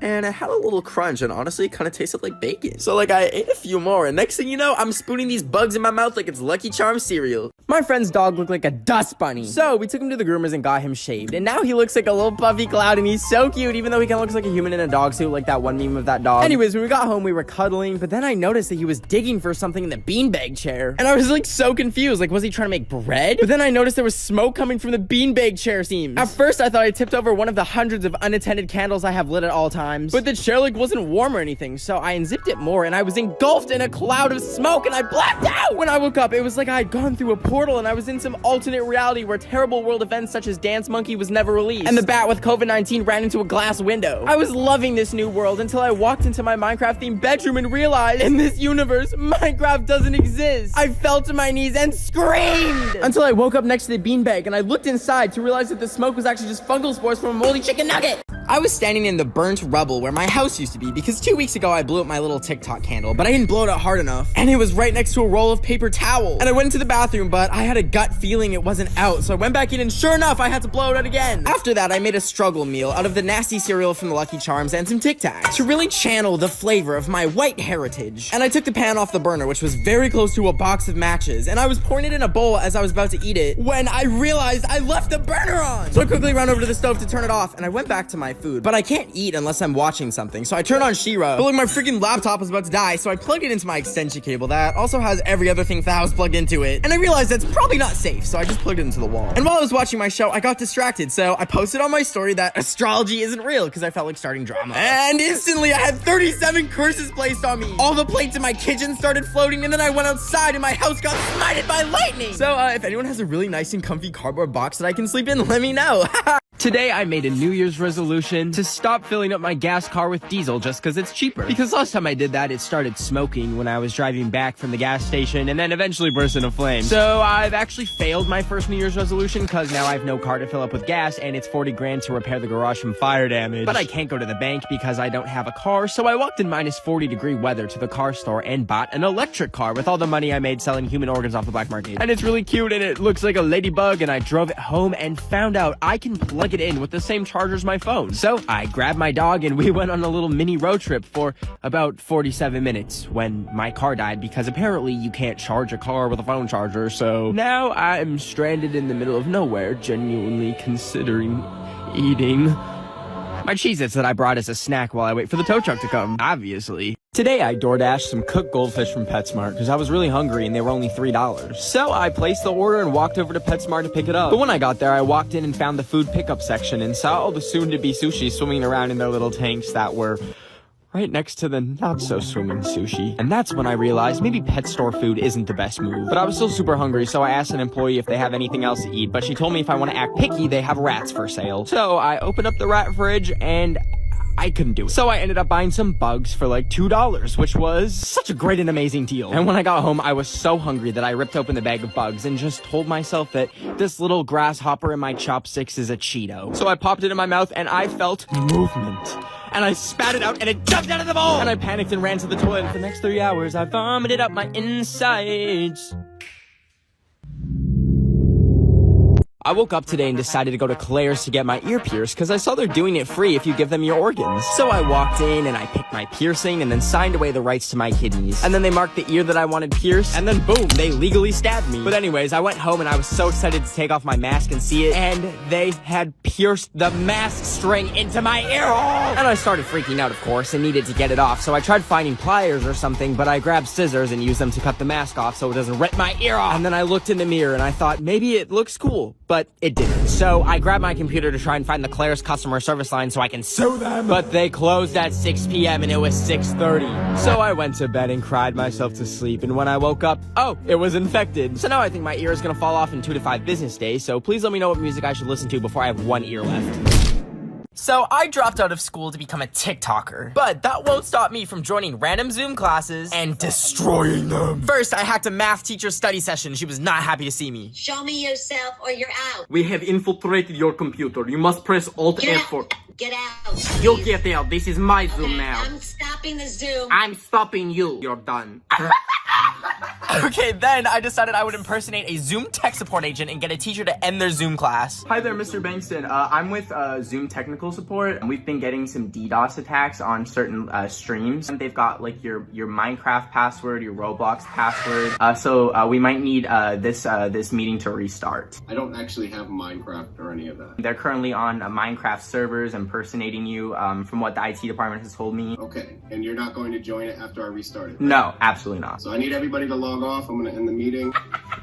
And it had a little crunch, and honestly, it kind of tasted like bacon. So, like, I ate a few more, and next thing you know, I'm spooning these bugs in my mouth like it's Lucky Charms cereal. My friend's dog looked like a dust bunny. So, we took him to the groomers and got him shaved. And now he looks like a little puffy cloud, and he's so cute, even though he kind of looks like a human in a dog suit, like that one meme of that dog. Anyways, when we got home, we were cuddling, but then I noticed that he was digging for something in the beanbag chair. And I was, like, so confused. Like, was he trying to make bread? But then I noticed there was smoke coming from the beanbag chair seams. At first, I thought I tipped over one of the hundreds of unattended candles I have lit at all times. But the chair, like, wasn't warm or anything, so I unzipped it more, and I was engulfed in a cloud of smoke, and I blacked out! When I woke up, it was like I had gone through a portal, and I was in some alternate reality where terrible world events such as Dance Monkey was never released, and the bat with COVID-19 ran into a glass window. I was loving this new world until I walked into my Minecraft-themed bedroom and realized, in this universe, Minecraft doesn't exist. I fell to my knees and screamed! Until I woke up next to the beanbag, and I looked inside to realize that the smoke was actually just fungal spores from a moldy chicken nugget! I was standing in the burnt rubble where my house used to be because 2 weeks ago I blew up my little TikTok candle, but I didn't blow it out hard enough, and it was right next to a roll of paper towel. And I went into the bathroom, but I had a gut feeling it wasn't out, so I went back in, and sure enough, I had to blow it out again. After that, I made a struggle meal out of the nasty cereal from the Lucky Charms and some Tic Tacs to really channel the flavor of my white heritage. And I took the pan off the burner, which was very close to a box of matches, and I was pouring it in a bowl as I was about to eat it when I realized I left the burner on. So I quickly ran over to the stove to turn it off, and I went back to my food, but I can't eat unless I'm watching something, so I turned on She-Ra, but like my freaking laptop was about to die, so I plugged it into my extension cable that also has every other thing for the house plugged into it, and I realized that's probably not safe, so I just plugged it into the wall. And while I was watching my show, I got distracted, so I posted on my story that astrology isn't real because I felt like starting drama. And instantly, I had 37 curses placed on me. All the plates in my kitchen started floating, and then I went outside and my house got smited by lightning. So if anyone has a really nice and comfy cardboard box that I can sleep in, let me know. Today, I made a New Year's resolution to stop filling up my gas car with diesel just because it's cheaper. Because last time I did that, it started smoking when I was driving back from the gas station and then eventually burst into flames. So I've actually failed my first New Year's resolution because now I have no car to fill up with gas and it's 40 grand to repair the garage from fire damage. But I can't go to the bank because I don't have a car, so I walked in minus 40-degree weather to the car store and bought an electric car with all the money I made selling human organs off the black market. And it's really cute and it looks like a ladybug, and I drove it home and found out I can play plug it in with the same charger as my phone. So I grabbed my dog and we went on a little mini road trip for about 47 minutes when my car died, because apparently you can't charge a car with a phone charger. So now I'm stranded in the middle of nowhere, genuinely considering eating my Cheez-Its that I brought as a snack while I wait for the tow truck to come, obviously. Today I DoorDashed some cooked goldfish from PetSmart because I was really hungry and they were only $3. So I placed the order and walked over to PetSmart to pick it up. But when I got there, I walked in and found the food pickup section and saw all the soon-to-be sushi swimming around in their little tanks that were right next to the not-so-swimming sushi. And that's when I realized maybe pet store food isn't the best move. But I was still super hungry, so I asked an employee if they have anything else to eat, but she told me if I want to act picky, they have rats for sale. So I opened up the rat fridge and I couldn't do it. So I ended up buying some bugs for like $2, which was such a great and amazing deal. And when I got home, I was so hungry that I ripped open the bag of bugs and just told myself that this little grasshopper in my chopsticks is a Cheeto. So I popped it in my mouth and I felt movement. And I spat it out and it jumped out of the bowl! And I panicked and ran to the toilet. And for the next 3 hours, I vomited up my insides. I woke up today and decided to go to Claire's to get my ear pierced because I saw they're doing it free if you give them your organs. So I walked in and I picked my piercing and then signed away the rights to my kidneys. And then they marked the ear that I wanted pierced and then boom, they legally stabbed me. But anyways, I went home and I was so excited to take off my mask and see it, and they had pierced the mask string into my ear hole! And I started freaking out, of course, and needed to get it off. So I tried finding pliers or something, but I grabbed scissors and used them to cut the mask off so it doesn't rip my ear off. And then I looked in the mirror and I thought maybe it looks cool, but it didn't. So I grabbed my computer to try and find the Claire's customer service line so I can sue them. But they closed at 6 p.m. and it was 6:30. So I went to bed and cried myself to sleep. And when I woke up, oh, it was infected. So now I think my ear is gonna fall off in 2 to 5 business days. So please let me know what music I should listen to before I have one ear left. So I dropped out of school to become a TikToker, but that won't stop me from joining random Zoom classes and destroying them. First, I hacked a math teacher's study session. She was not happy to see me. Show me yourself or you're out. We have infiltrated your computer. You must press Alt F4. Get out. You'll get out. This is my Zoom now. I'm stopping the Zoom. I'm stopping you. You're done. Okay, then I decided I would impersonate a Zoom tech support agent and get a teacher to end their Zoom class. Hi there, Mr. Bankston. I'm with Zoom technical support, and we've been getting some DDoS attacks on certain streams. And they've got like your Minecraft password, your Roblox password. So we might need this meeting to restart. I don't actually have Minecraft or any of that. They're currently on Minecraft servers impersonating you, from what the IT department has told me. Okay, and you're not going to join it after I restart it? No, absolutely not. So I need everybody to log off. I'm gonna end the meeting.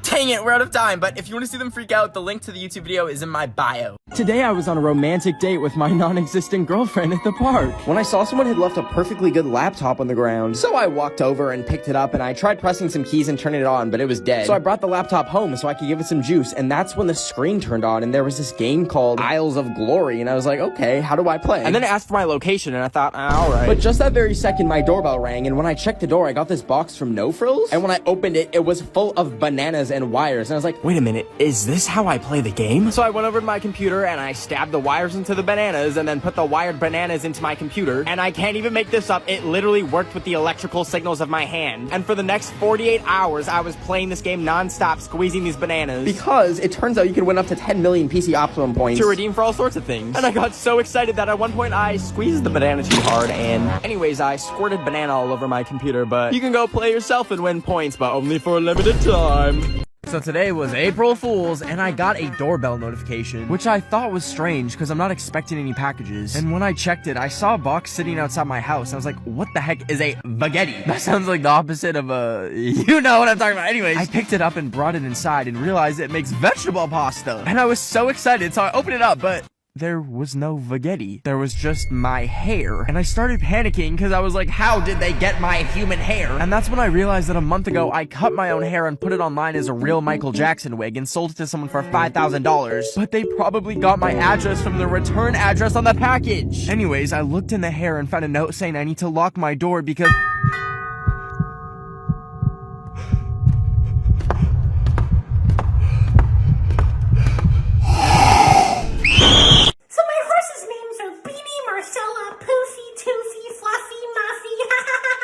Dang it, we're out of time, but if you want to see them freak out, the link to the YouTube video is in my bio. Today I was on a romantic date with my non-existent girlfriend at the park when I saw someone had left a perfectly good laptop on the ground. So I walked over and picked it up and I tried pressing some keys and turning it on, but it was dead. So I brought the laptop home so I could give it some juice, and that's when the screen turned on and there was this game called Isles of Glory, and I was like, okay, how do I play? And then it asked for my location and I thought, alright. But just that very second my doorbell rang, and when I checked the door I got this box from No Frills, and when I opened it, it was full of bananas and wires, and I was like, wait a minute, is this how I play the game? So I went over to my computer and I stabbed the wires into the bananas and then put the wired bananas into my computer, and I can't even make this up, it literally worked with the electrical signals of my hand. And for the next 48 hours I was playing this game non-stop, squeezing these bananas, because it turns out you can win up to 10 million PC Optimum points to redeem for all sorts of things. And I got so excited that at one point I squeezed the banana too hard, and anyways, I squirted banana all over my computer. But you can go play yourself and win points, but only for a limited time. So today was April Fool's, and I got a doorbell notification, which I thought was strange because I'm not expecting any packages. And when I checked it, I saw a box sitting outside my house. I was like, what the heck is a baguette? That sounds like the opposite of a... You know what I'm talking about. Anyways, I picked it up and brought it inside and realized it makes vegetable pasta. And I was so excited, so I opened it up, but there was no spaghetti. There was just my hair. And I started panicking because I was like, how did they get my human hair? And that's when I realized that a month ago, I cut my own hair and put it online as a real Michael Jackson wig and sold it to someone for $5,000. But they probably got my address from the return address on the package. Anyways, I looked in the hair and found a note saying I need to lock my door because...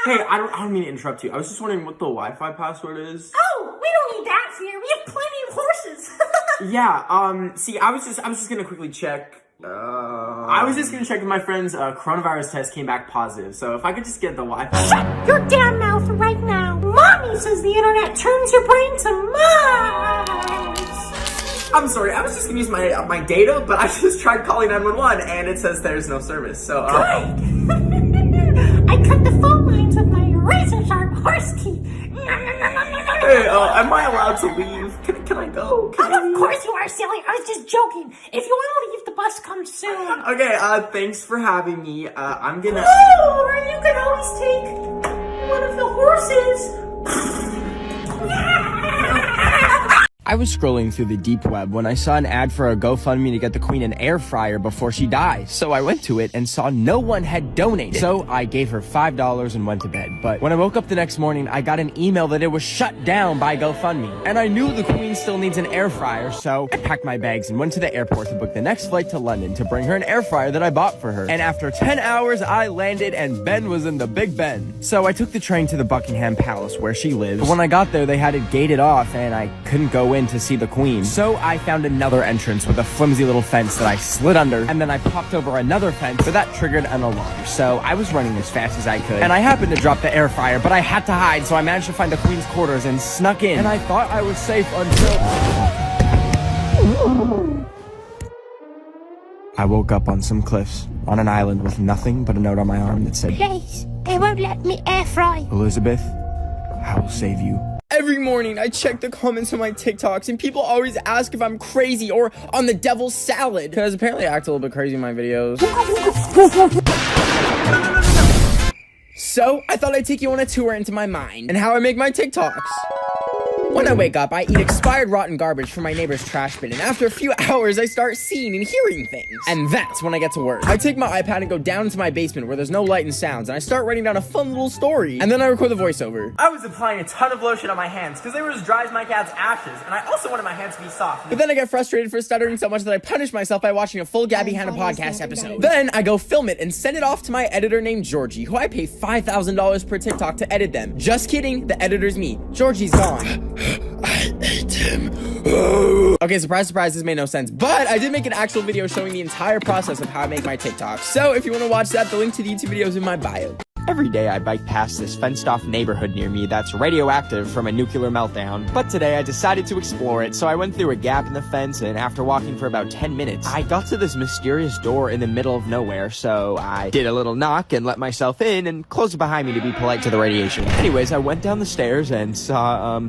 Hey, I don't mean to interrupt you. I was just wondering what the Wi-Fi password is. Oh, we don't need that here. We have plenty of horses. Yeah, see, I was just gonna quickly check. I was just gonna check if my friend's coronavirus test came back positive, so if I could just get the Wi-Fi. Shut your damn mouth right now. Mommy says the internet turns your brain to mice. I'm sorry, I was just gonna use my data, but I just tried calling 911 and it says there's no service, so Good. I cut the phone lines with my razor-sharp horse teeth. Hey, am I allowed to leave? Can I go? Of course you are, silly. I was just joking. If you want to leave, the bus comes soon. Okay, thanks for having me. I'm gonna... Oh, or you can always take one of the horses. I was scrolling through the deep web when I saw an ad for a GoFundMe to get the Queen an air fryer before she dies. So I went to it and saw no one had donated. So I gave her $5 and went to bed. But when I woke up the next morning, I got an email that it was shut down by GoFundMe. And I knew the Queen still needs an air fryer, so I packed my bags and went to the airport to book the next flight to London to bring her an air fryer that I bought for her. And after 10 hours, I landed and Ben was in the Big Ben. So I took the train to the Buckingham Palace where she lives. But when I got there, they had it gated off and I couldn't go in to see the Queen. So I found another entrance with a flimsy little fence that I slid under, and then I popped over another fence, but that triggered an alarm. So I was running as fast as I could, and I happened to drop the air fryer, but I had to hide, so I managed to find the Queen's quarters and snuck in, and I thought I was safe until... I woke up on some cliffs, on an island with nothing but a note on my arm that said, Please, they won't let me air fry. Elizabeth, I will save you. Every morning, I check the comments on my TikToks, and people always ask if I'm crazy or on the devil's salad. Because apparently I act a little bit crazy in my videos. So, I thought I'd take you on a tour into my mind and how I make my TikToks. When I wake up, I eat expired rotten garbage from my neighbor's trash bin, and after a few hours, I start seeing and hearing things. And that's when I get to work. I take my iPad and go down into my basement where there's no light and sounds, and I start writing down a fun little story. And then I record the voiceover. I was applying a ton of lotion on my hands because they were as dry as my cat's ashes, and I also wanted my hands to be soft. But then I get frustrated for stuttering so much that I punish myself by watching a full Gabby Hanna podcast episode. Then I go film it and send it off to my editor named Georgie, who I pay $5,000 per TikTok to edit them. Just kidding, the editor's me. Georgie's gone. I ate him. Okay, surprise, surprise, this made no sense. But I did make an actual video showing the entire process of how I make my TikToks. So if you want to watch that, the link to the YouTube video is in my bio. Every day I bike past this fenced-off neighborhood near me that's radioactive from a nuclear meltdown. But today I decided to explore it, so I went through a gap in the fence, and after walking for about 10 minutes, I got to this mysterious door in the middle of nowhere, so I did a little knock and let myself in and closed it behind me to be polite to the radiation. Anyways, I went down the stairs and saw,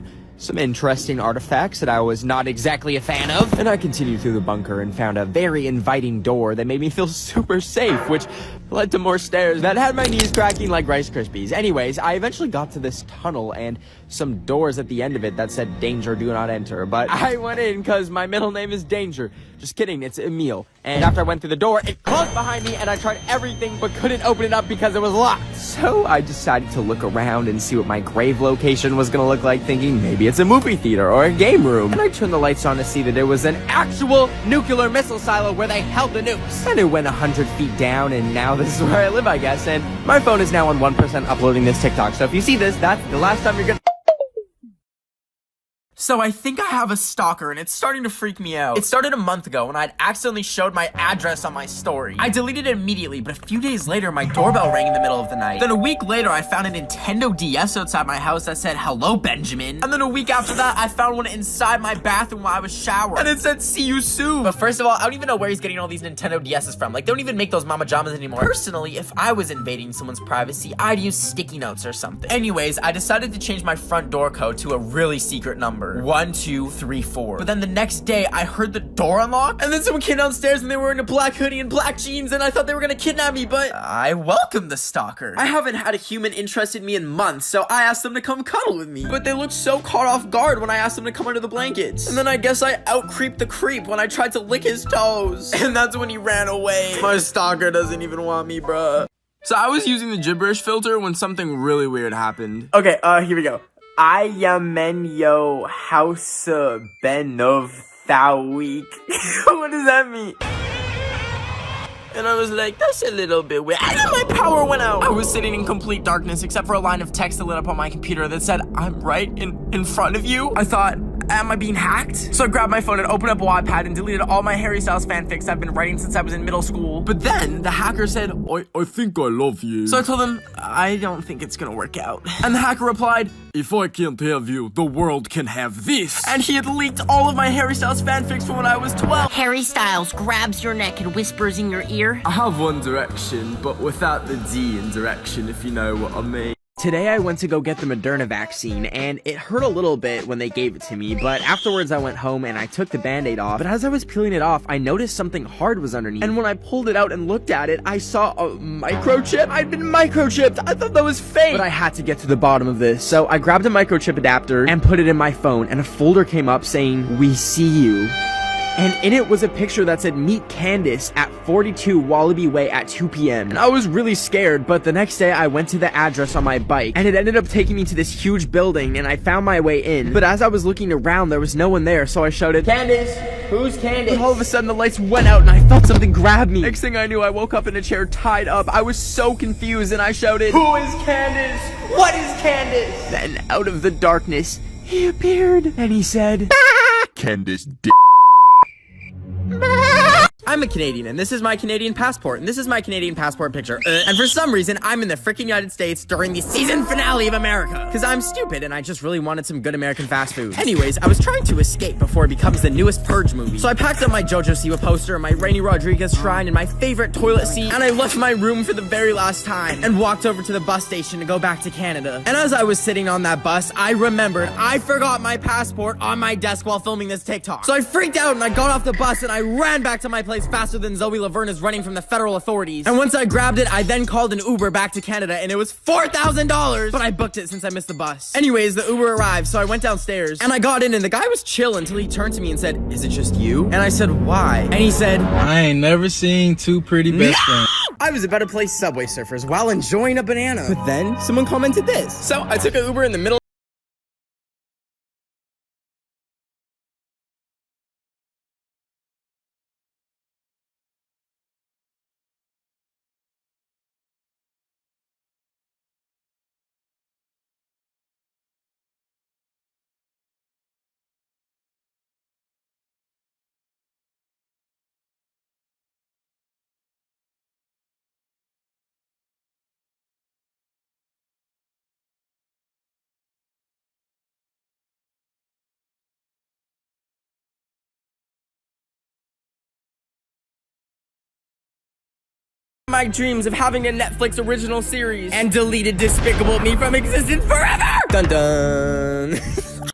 some interesting artifacts that I was not exactly a fan of. And I continued through the bunker and found a very inviting door that made me feel super safe, which led to more stairs that had my knees cracking like Rice Krispies. Anyways, I eventually got to this tunnel and some doors at the end of it that said danger, do not enter. But I went in because my middle name is Danger. Just kidding, it's Emil. And after I went through the door, it closed behind me and I tried everything but couldn't open it up because it was locked. So I decided to look around and see what my grave location was gonna look like, thinking maybe it's a movie theater or a game room. And I turned the lights on to see that it was an actual nuclear missile silo where they held the nukes. And it went 100 feet down, and now this is where I live, I guess. And my phone is now on 1% uploading this TikTok. So if you see this, that's the last time you're gonna... So I think I have a stalker, and it's starting to freak me out. It started a month ago when I'd accidentally showed my address on my story. I deleted it immediately, but a few days later, my doorbell rang in the middle of the night. Then a week later, I found a Nintendo DS outside my house that said, "Hello, Benjamin." And then a week after that, I found one inside my bathroom while I was showering. And it said, "See you soon." But first of all, I don't even know where he's getting all these Nintendo DSs from. Like, they don't even make those Mama Jamas anymore. Personally, if I was invading someone's privacy, I'd use sticky notes or something. Anyways, I decided to change my front door code to a really secret number. 1, 2, 3, 4. But then the next day, I heard the door unlock, and then someone came downstairs and they were wearing a black hoodie and black jeans, and I thought they were gonna kidnap me, but I welcomed the stalker. I haven't had a human interested in me in months, so I asked them to come cuddle with me. But they looked so caught off guard when I asked them to come under the blankets. And then I guess I out-creeped the creep when I tried to lick his toes. And that's when he ran away. My stalker doesn't even want me, bruh. So I was using the gibberish filter when something really weird happened. Okay, here we go. I am in yo house BENOFTHEWEEK. What does that mean? And I was like, that's a little bit weird. And then my power went out. I was sitting in complete darkness except for a line of text that lit up on my computer that said, "I'm right in front of you." I thought, am I being hacked? So I grabbed my phone and opened up Wattpad and deleted all my Harry Styles fanfics I've been writing since I was in middle school. But then the hacker said, I think I love you. So I told him, I don't think it's gonna work out. And the hacker replied, if I can't have you, the world can have this. And he had leaked all of my Harry Styles fanfics from when I was 12. Harry Styles grabs your neck and whispers in your ear. I have One Direction, but without the D in direction, if you know what I mean. Today I went to go get the Moderna vaccine, and it hurt a little bit when they gave it to me, but afterwards I went home and I took the band-aid off. But as I was peeling it off, I noticed something hard was underneath. And when I pulled it out and looked at it, I saw a microchip. I'd been microchipped. I thought that was fake. But I had to get to the bottom of this. So I grabbed a microchip adapter and put it in my phone, and a folder came up saying, "We see you." And in it was a picture that said, "Meet Candace at 42 Wallaby Way at 2 p.m. And I was really scared, but the next day I went to the address on my bike, and it ended up taking me to this huge building, and I found my way in. But as I was looking around, there was no one there, so I shouted, "Candace, who's Candace?" But all of a sudden the lights went out, and I felt something grab me. Next thing I knew, I woke up in a chair tied up. I was so confused, and I shouted, "Who is Candace? What is Candace?" Then out of the darkness, he appeared, and he said, Candace I'm a Canadian, and this is my Canadian passport, and this is my Canadian passport picture. And for some reason, I'm in the freaking United States during the season finale of America. Because I'm stupid, and I just really wanted some good American fast food. Anyways, I was trying to escape before it becomes the newest Purge movie. So I packed up my JoJo Siwa poster, my Rainy Rodriguez shrine, and my favorite toilet seat, and I left my room for the very last time, and walked over to the bus station to go back to Canada. And as I was sitting on that bus, I remembered I forgot my passport on my desk while filming this TikTok. So I freaked out, and I got off the bus, and I ran back to my place faster than Zoe Laverne is running from the federal authorities. And once I grabbed it, I then called an Uber back to Canada, and it was $4,000, but I booked it since I missed the bus. Anyways, the Uber arrived, so I went downstairs, and I got in, and the guy was chill until he turned to me and said, "Is it just you?" And I said, "Why?" And he said, "I ain't never seen two pretty best friends." I was about to play Subway Surfers while enjoying a banana. But then, someone commented this. So I took an Uber in the middle my dreams of having a Netflix original series and deleted Despicable Me from existence forever! Dun dun!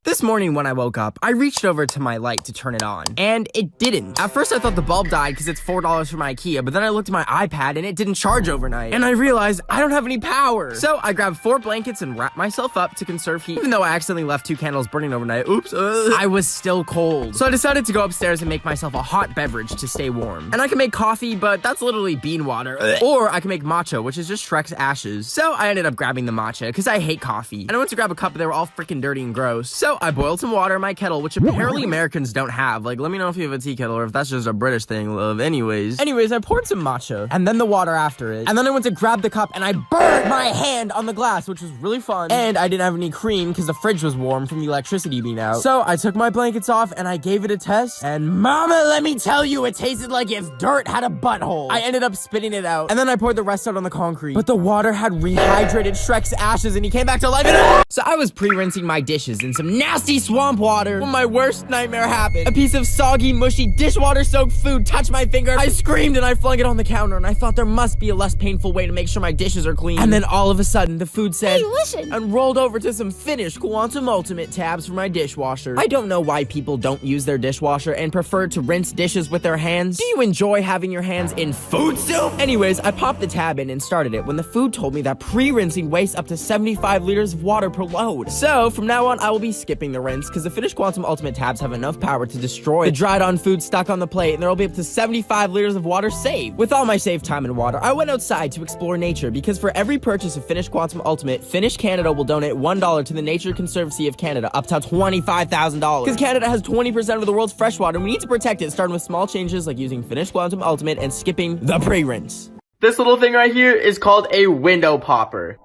This morning when I woke up, I reached over to my light to turn it on, and it didn't. At first I thought the bulb died because it's $4 from IKEA, but then I looked at my iPad and it didn't charge overnight. And I realized I don't have any power. So I grabbed 4 blankets and wrapped myself up to conserve heat. Even though I accidentally left 2 candles burning overnight, oops, I was still cold. So I decided to go upstairs and make myself a hot beverage to stay warm. And I can make coffee, but that's literally bean water. Or I can make matcha, which is just Shrek's ashes. So I ended up grabbing the matcha because I hate coffee. And I went to grab a cup, but they were all freaking dirty and gross. So I boiled some water in my kettle, which apparently Americans don't have. Like, let me know if you have a tea kettle or if that's just a British thing, love. Anyways, I poured some matcha and then the water after it. And then I went to grab the cup and I burned my hand on the glass, which was really fun. And I didn't have any cream because the fridge was warm from the electricity being out. So I took my blankets off and I gave it a test. And mama, let me tell you, it tasted like if dirt had a butthole. I ended up spitting it out. And then I poured the rest out on the concrete. But the water had rehydrated Shrek's ashes and he came back to life. So I was pre-rinsing my dishes in some nasty swamp water when my worst nightmare happened. A piece of soggy, mushy, dishwater-soaked food touched my finger. I screamed and I flung it on the counter, and I thought there must be a less painful way to make sure my dishes are clean. And then all of a sudden, the food said, "Hey, listen," and rolled over to some finished Quantum Ultimate tabs for my dishwasher. I don't know why people don't use their dishwasher and prefer to rinse dishes with their hands. Do you enjoy having your hands in food soup? Anyways, I popped the tab in and started it when the food told me that pre-rinsing wastes up to 75 liters of water per load. So from now on, I will be skipping the rinse because the finished Quantum Ultimate tabs have enough power to destroy the dried on food stuck on the plate, and there will be up to 75 liters of water saved. With all my saved time and water, I went outside to explore nature because for every purchase of finished Quantum Ultimate, Finish Canada will donate $1 to the Nature Conservancy of Canada, up to $25,000. Because Canada has 20% of the world's freshwater, and we need to protect it, starting with small changes like using finished Quantum Ultimate and skipping the pre-rinse. This little thing right here is called a window popper.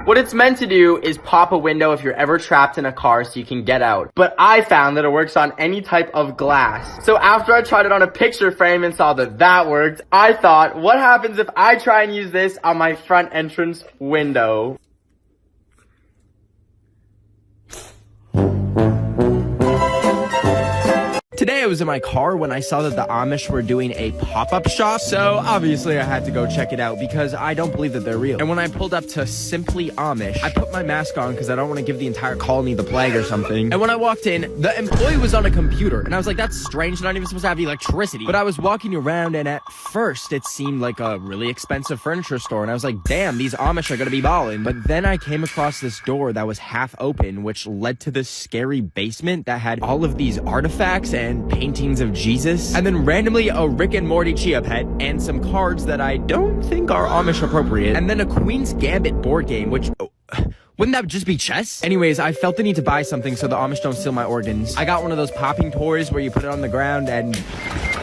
What it's meant to do is pop a window if you're ever trapped in a car so you can get out. But I found that it works on any type of glass. So after I tried it on a picture frame and saw that that worked, I thought, what happens if I try and use this on my front entrance window? Today I was in my car when I saw that the Amish were doing a pop-up shop, so obviously I had to go check it out because I don't believe that they're real. And when I pulled up to Simply Amish, I put my mask on because I don't want to give the entire colony the plague or something. And when I walked in, the employee was on a computer, and I was like, that's strange, they're not even supposed to have electricity. But I was walking around, and at first it seemed like a really expensive furniture store, and I was like, damn, these Amish are gonna be ballin'. But then I came across this door that was half open, which led to this scary basement that had all of these artifacts and paintings of Jesus, and then randomly a Rick and Morty Chia Pet, and some cards that I don't think are Amish appropriate, and then a Queen's Gambit board game, which... wouldn't that just be chess? Anyways, I felt the need to buy something so the Amish don't steal my organs. I got one of those popping toys where you put it on the ground and...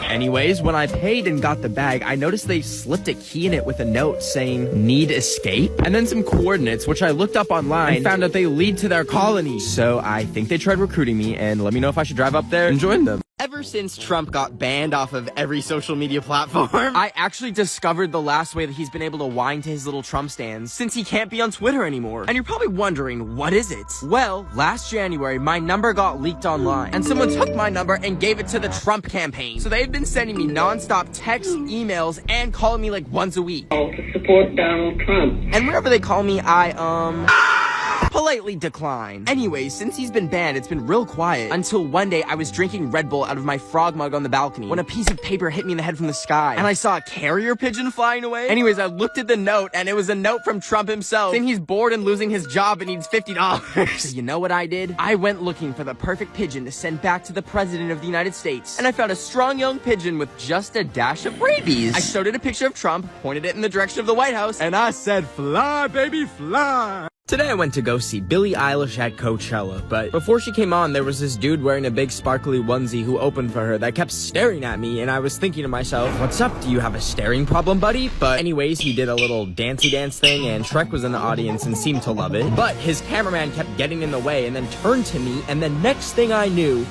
Anyways, when I paid and got the bag, I noticed they slipped a key in it with a note saying, need escape? And then some coordinates, which I looked up online and found out they lead to their colony. So I think they tried recruiting me, and let me know if I should drive up there and join them. Ever since Trump got banned off of every social media platform, I actually discovered the last way that he's been able to whine to his little Trump stands since he can't be on Twitter anymore. And you're probably wondering, what is it? Well, last January, my number got leaked online, and someone took my number and gave it to the Trump campaign. So they've been sending me non-stop texts, emails, and calling me like once a week. To support Donald Trump. And whenever they call me, I, politely decline. Anyways, since he's been banned, it's been real quiet until one day I was drinking Red Bull out of my frog mug on the balcony when a piece of paper hit me in the head from the sky, and I saw a carrier pigeon flying away. Anyways, I looked at the note, and it was a note from Trump himself saying he's bored and losing his job and needs $50. So you know what I did? I went looking for the perfect pigeon to send back to the President of the United States, and I found a strong young pigeon with just a dash of rabies. I showed it a picture of Trump, pointed it in the direction of the White House, and I said, fly, baby, fly. Today I went to go see Billie Eilish at Coachella, but before she came on, there was this dude wearing a big sparkly onesie who opened for her that kept staring at me, and I was thinking to myself, what's up, do you have a staring problem, buddy? But anyways, he did a little dancey dance thing, and Shrek was in the audience and seemed to love it. But his cameraman kept getting in the way and then turned to me, and the next thing I knew,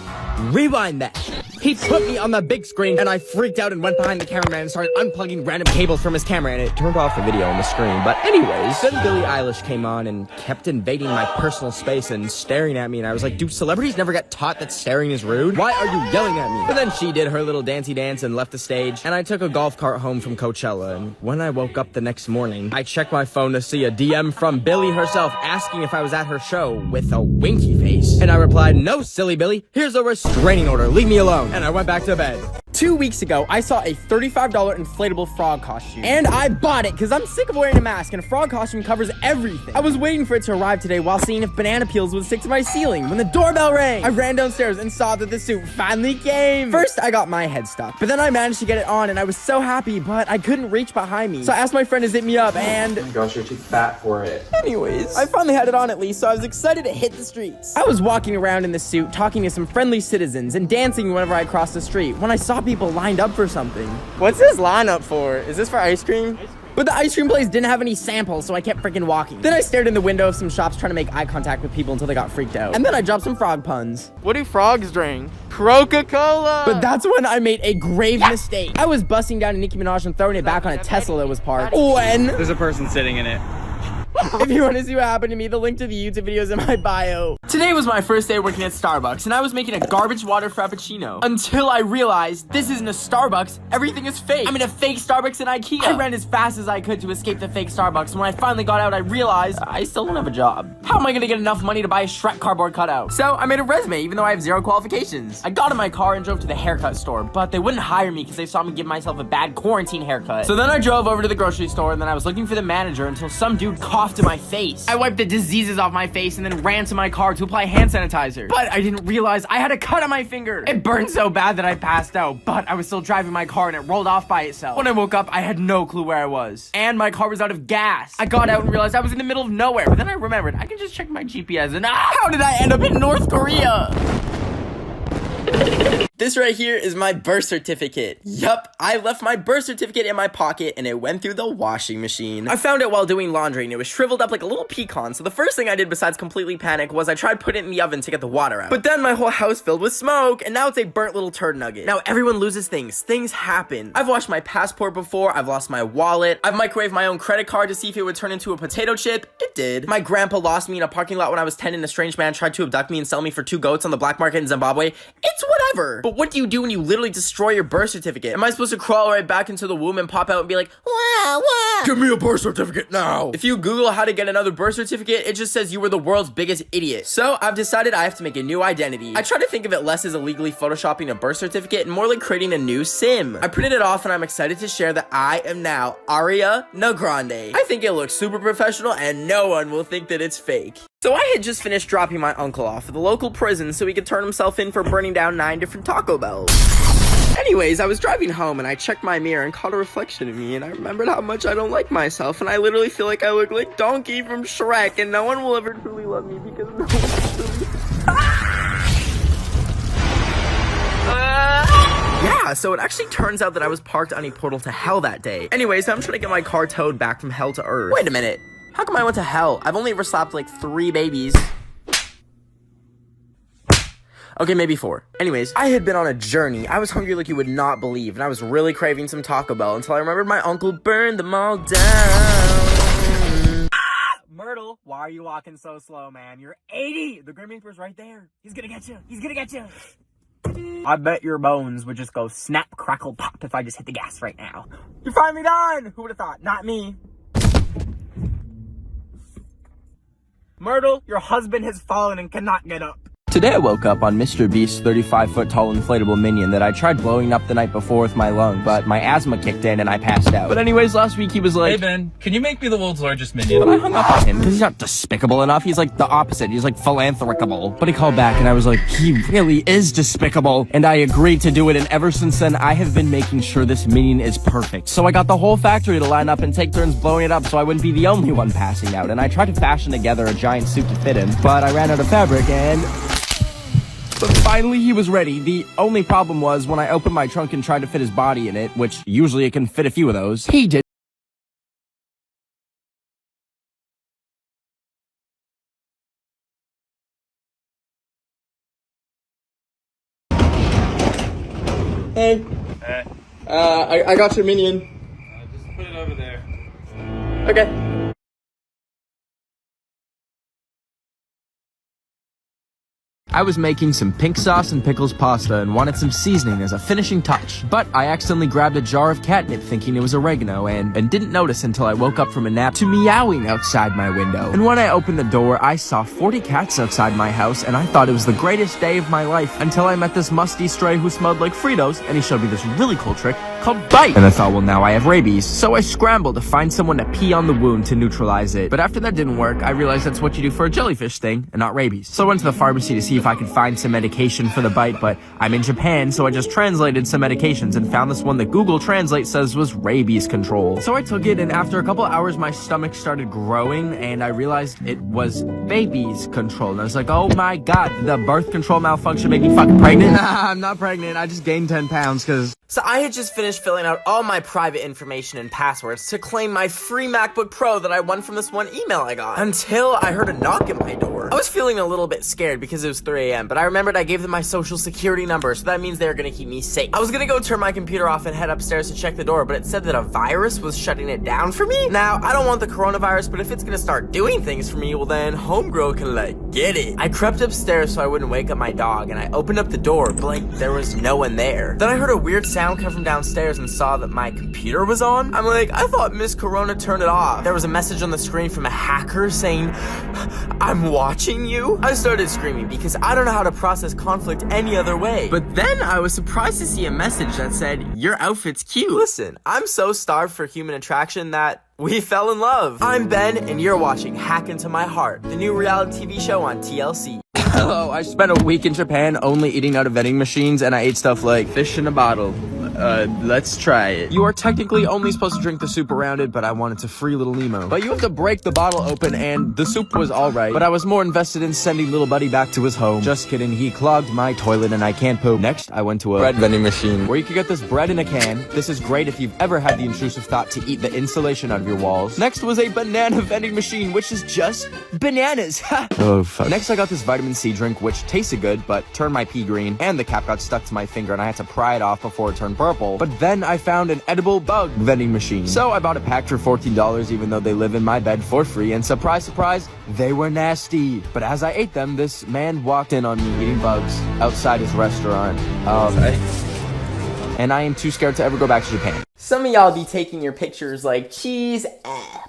rewind that. He put me on the big screen, and I freaked out and went behind the cameraman and started unplugging random cables from his camera, and it turned off the video on the screen. But anyways, then Billie Eilish came on and kept invading my personal space and staring at me, and I was like, do celebrities never get taught that staring is rude? Why are you yelling at me? But then she did her little dancey dance and left the stage, and I took a golf cart home from Coachella, and when I woke up the next morning, I checked my phone to see a DM from Billie herself asking if I was at her show with a winky face, and I replied, no, silly Billie, here's a restraining order, leave me alone. And I went back to bed. 2 weeks ago, I saw a $35 inflatable frog costume, and I bought it because I'm sick of wearing a mask, and a frog costume covers everything. I was waiting for it to arrive today while seeing if banana peels would stick to my ceiling when the doorbell rang. I ran downstairs and saw that the suit finally came. First, I got my head stuck, but then I managed to get it on, and I was so happy, but I couldn't reach behind me. So I asked my friend to zip me up, and... Oh my gosh, you're too fat for it. Anyways, I finally had it on at least, so I was excited to hit the streets. I was walking around in the suit, talking to some friendly citizens, and dancing whenever I crossed the street, when I saw people lined up for something. What's this lineup for? Is this for ice cream? But the ice cream place didn't have any samples, so I kept freaking walking. Then I stared in the window of some shops trying to make eye contact with people until they got freaked out. And then I dropped some frog puns. What do frogs drink? Coca-Cola! But that's when I made a grave mistake. I was busting down a Nicki Minaj and throwing it back on a Tesla that was parked. When... There's a person sitting in it. If you want to see what happened to me, the link to the YouTube video is in my bio. Today was my first day working at Starbucks, and I was making a garbage water frappuccino. Until I realized this isn't a Starbucks, everything is fake. I'm in a fake Starbucks in IKEA. I ran as fast as I could to escape the fake Starbucks, and when I finally got out, I realized I still don't have a job. How am I gonna get enough money to buy a Shrek cardboard cutout? So I made a resume, even though I have 0 qualifications. I got in my car and drove to the haircut store, but they wouldn't hire me because they saw me give myself a bad quarantine haircut. So then I drove over to the grocery store, and then I was looking for the manager until some dude coughed in my face. I wiped the diseases off my face and then ran to my car to apply hand sanitizer. But I didn't realize I had a cut on my finger. It burned so bad that I passed out, but I was still driving my car and it rolled off by itself. When I woke up, I had no clue where I was. And my car was out of gas. I got out and realized I was in the middle of nowhere, but then I remembered I can just check my GPS and how did I end up in North Korea? This right here is my birth certificate. Yup, I left my birth certificate in my pocket and it went through the washing machine. I found it while doing laundry and it was shriveled up like a little pecan, so the first thing I did besides completely panic was I tried putting it in the oven to get the water out. But then my whole house filled with smoke and now it's a burnt little turd nugget. Now everyone loses things. Things happen. I've lost my passport before, I've lost my wallet, I've microwaved my own credit card to see if it would turn into a potato chip. It did. My grandpa lost me in a parking lot when I was 10 and a strange man tried to abduct me and sell me for 2 goats on the black market in Zimbabwe. It's whatever. But what do you do when you literally destroy your birth certificate? Am I supposed to crawl right back into the womb and pop out and be like, wow, wow? Give me a birth certificate now. If you Google how to get another birth certificate, it just says you were the world's biggest idiot. So I've decided I have to make a new identity. I try to think of it less as illegally photoshopping a birth certificate and more like creating a new sim. I printed it off and I'm excited to share that I am now Aria Nagrande. I think it looks super professional and no one will think that it's fake. So I had just finished dropping my uncle off at the local prison so he could turn himself in for burning down 9 different Taco Bells. Anyways, I was driving home and I checked my mirror and caught a reflection of me and I remembered how much I don't like myself and I literally feel like I look like Donkey from Shrek and no one will ever truly love me because no one truly... Yeah, so it actually turns out that I was parked on a portal to hell that day. Anyways, I'm trying to get my car towed back from hell to earth. Wait a minute. How come I went to hell? I've only ever slapped like 3 babies. Okay, maybe 4. Anyways, I had been on a journey. I was hungry like you would not believe, and I was really craving some Taco Bell until I remembered my uncle burned them all down. Myrtle, why are you walking so slow, man? You're 80! The Grim Reaper's right there. He's gonna get you. He's gonna get you. I bet your bones would just go snap, crackle, pop if I just hit the gas right now. You're finally done! Who would have thought? Not me. Myrtle, your husband has fallen and cannot get up. Today I woke up on Mr. Beast's 35-foot tall inflatable minion that I tried blowing up the night before with my lung, but my asthma kicked in and I passed out. But anyways, last week he was like, "Hey Ben, can you make me the world's largest minion?" But I hung up on him because he's not despicable enough. He's like the opposite. He's like philanthropicable. But he called back and I was like, he really is despicable. And I agreed to do it, and ever since then I have been making sure this minion is perfect. So I got the whole factory to line up and take turns blowing it up so I wouldn't be the only one passing out. And I tried to fashion together a giant suit to fit him, but I ran out of fabric and... But finally he was ready. The only problem was when I opened my trunk and tried to fit his body in it, which usually it can fit a few of those, he did. Hey. Hey. I got your minion. Just put it over there. Okay. I was making some pink sauce and pickles pasta and wanted some seasoning as a finishing touch. But I accidentally grabbed a jar of catnip thinking it was oregano and didn't notice until I woke up from a nap to meowing outside my window. And when I opened the door, I saw 40 cats outside my house and I thought it was the greatest day of my life until I met this musty stray who smelled like Fritos and he showed me this really cool trick called bite. And I thought, well, now I have rabies. So I scrambled to find someone to pee on the wound to neutralize it. But after that didn't work, I realized that's what you do for a jellyfish thing and not rabies. So I went to the pharmacy to see if I could find some medication for the bite, but I'm in Japan, so I just translated some medications and found this one that Google Translate says was rabies control. So I took it, and after a couple hours, my stomach started growing, and I realized it was babies control. And I was like, oh my god, did the birth control malfunction make me fucking pregnant? Nah, I'm not pregnant. I just gained 10 pounds because... So I had just finished filling out all my private information and passwords to claim my free MacBook Pro that I won from this one email I got. Until I heard a knock at my door. I was feeling a little bit scared because it was 3 a.m., but I remembered I gave them my social security number, so that means they were gonna keep me safe. I was gonna go turn my computer off and head upstairs to check the door, but it said that a virus was shutting it down for me. Now, I don't want the coronavirus, but if it's gonna start doing things for me, well then, homegirl can like, get it. I crept upstairs so I wouldn't wake up my dog, and I opened up the door, but like, there was no one there. Then I heard a weird sound come from downstairs and saw that my computer was on. I'm like, I thought Miss Corona turned it off. There was a message on the screen from a hacker saying, I'm watching you. I started screaming because I don't know how to process conflict any other way. But then I was surprised to see a message that said, your outfit's cute. Listen, I'm so starved for human attraction that we fell in love. I'm Ben, and you're watching Hack Into My Heart, the new reality TV show on TLC. Hello, I spent a week in Japan only eating out of vending machines, and I ate stuff like fish in a bottle, let's try it. You are technically only supposed to drink the soup around it, but I wanted to free little Nemo. But you have to break the bottle open, and the soup was alright. But I was more invested in sending little buddy back to his home. Just kidding, he clogged my toilet and I can't poop. Next, I went to a bread vending machine where you could get this bread in a can. This is great if you've ever had the intrusive thought to eat the insulation out of your walls. Next was a banana vending machine, which is just bananas. Oh, fuck. Next, I got this vitamin C drink, which tasted good, but turned my pee green, and the cap got stuck to my finger, and I had to pry it off before it turned purple. But then I found an edible bug vending machine. So I bought a pack for $14, even though they live in my bed for free, and surprise, surprise, they were nasty. But as I ate them, this man walked in on me eating bugs outside his restaurant. And I am too scared to ever go back to Japan. Some of y'all be taking your pictures like cheese,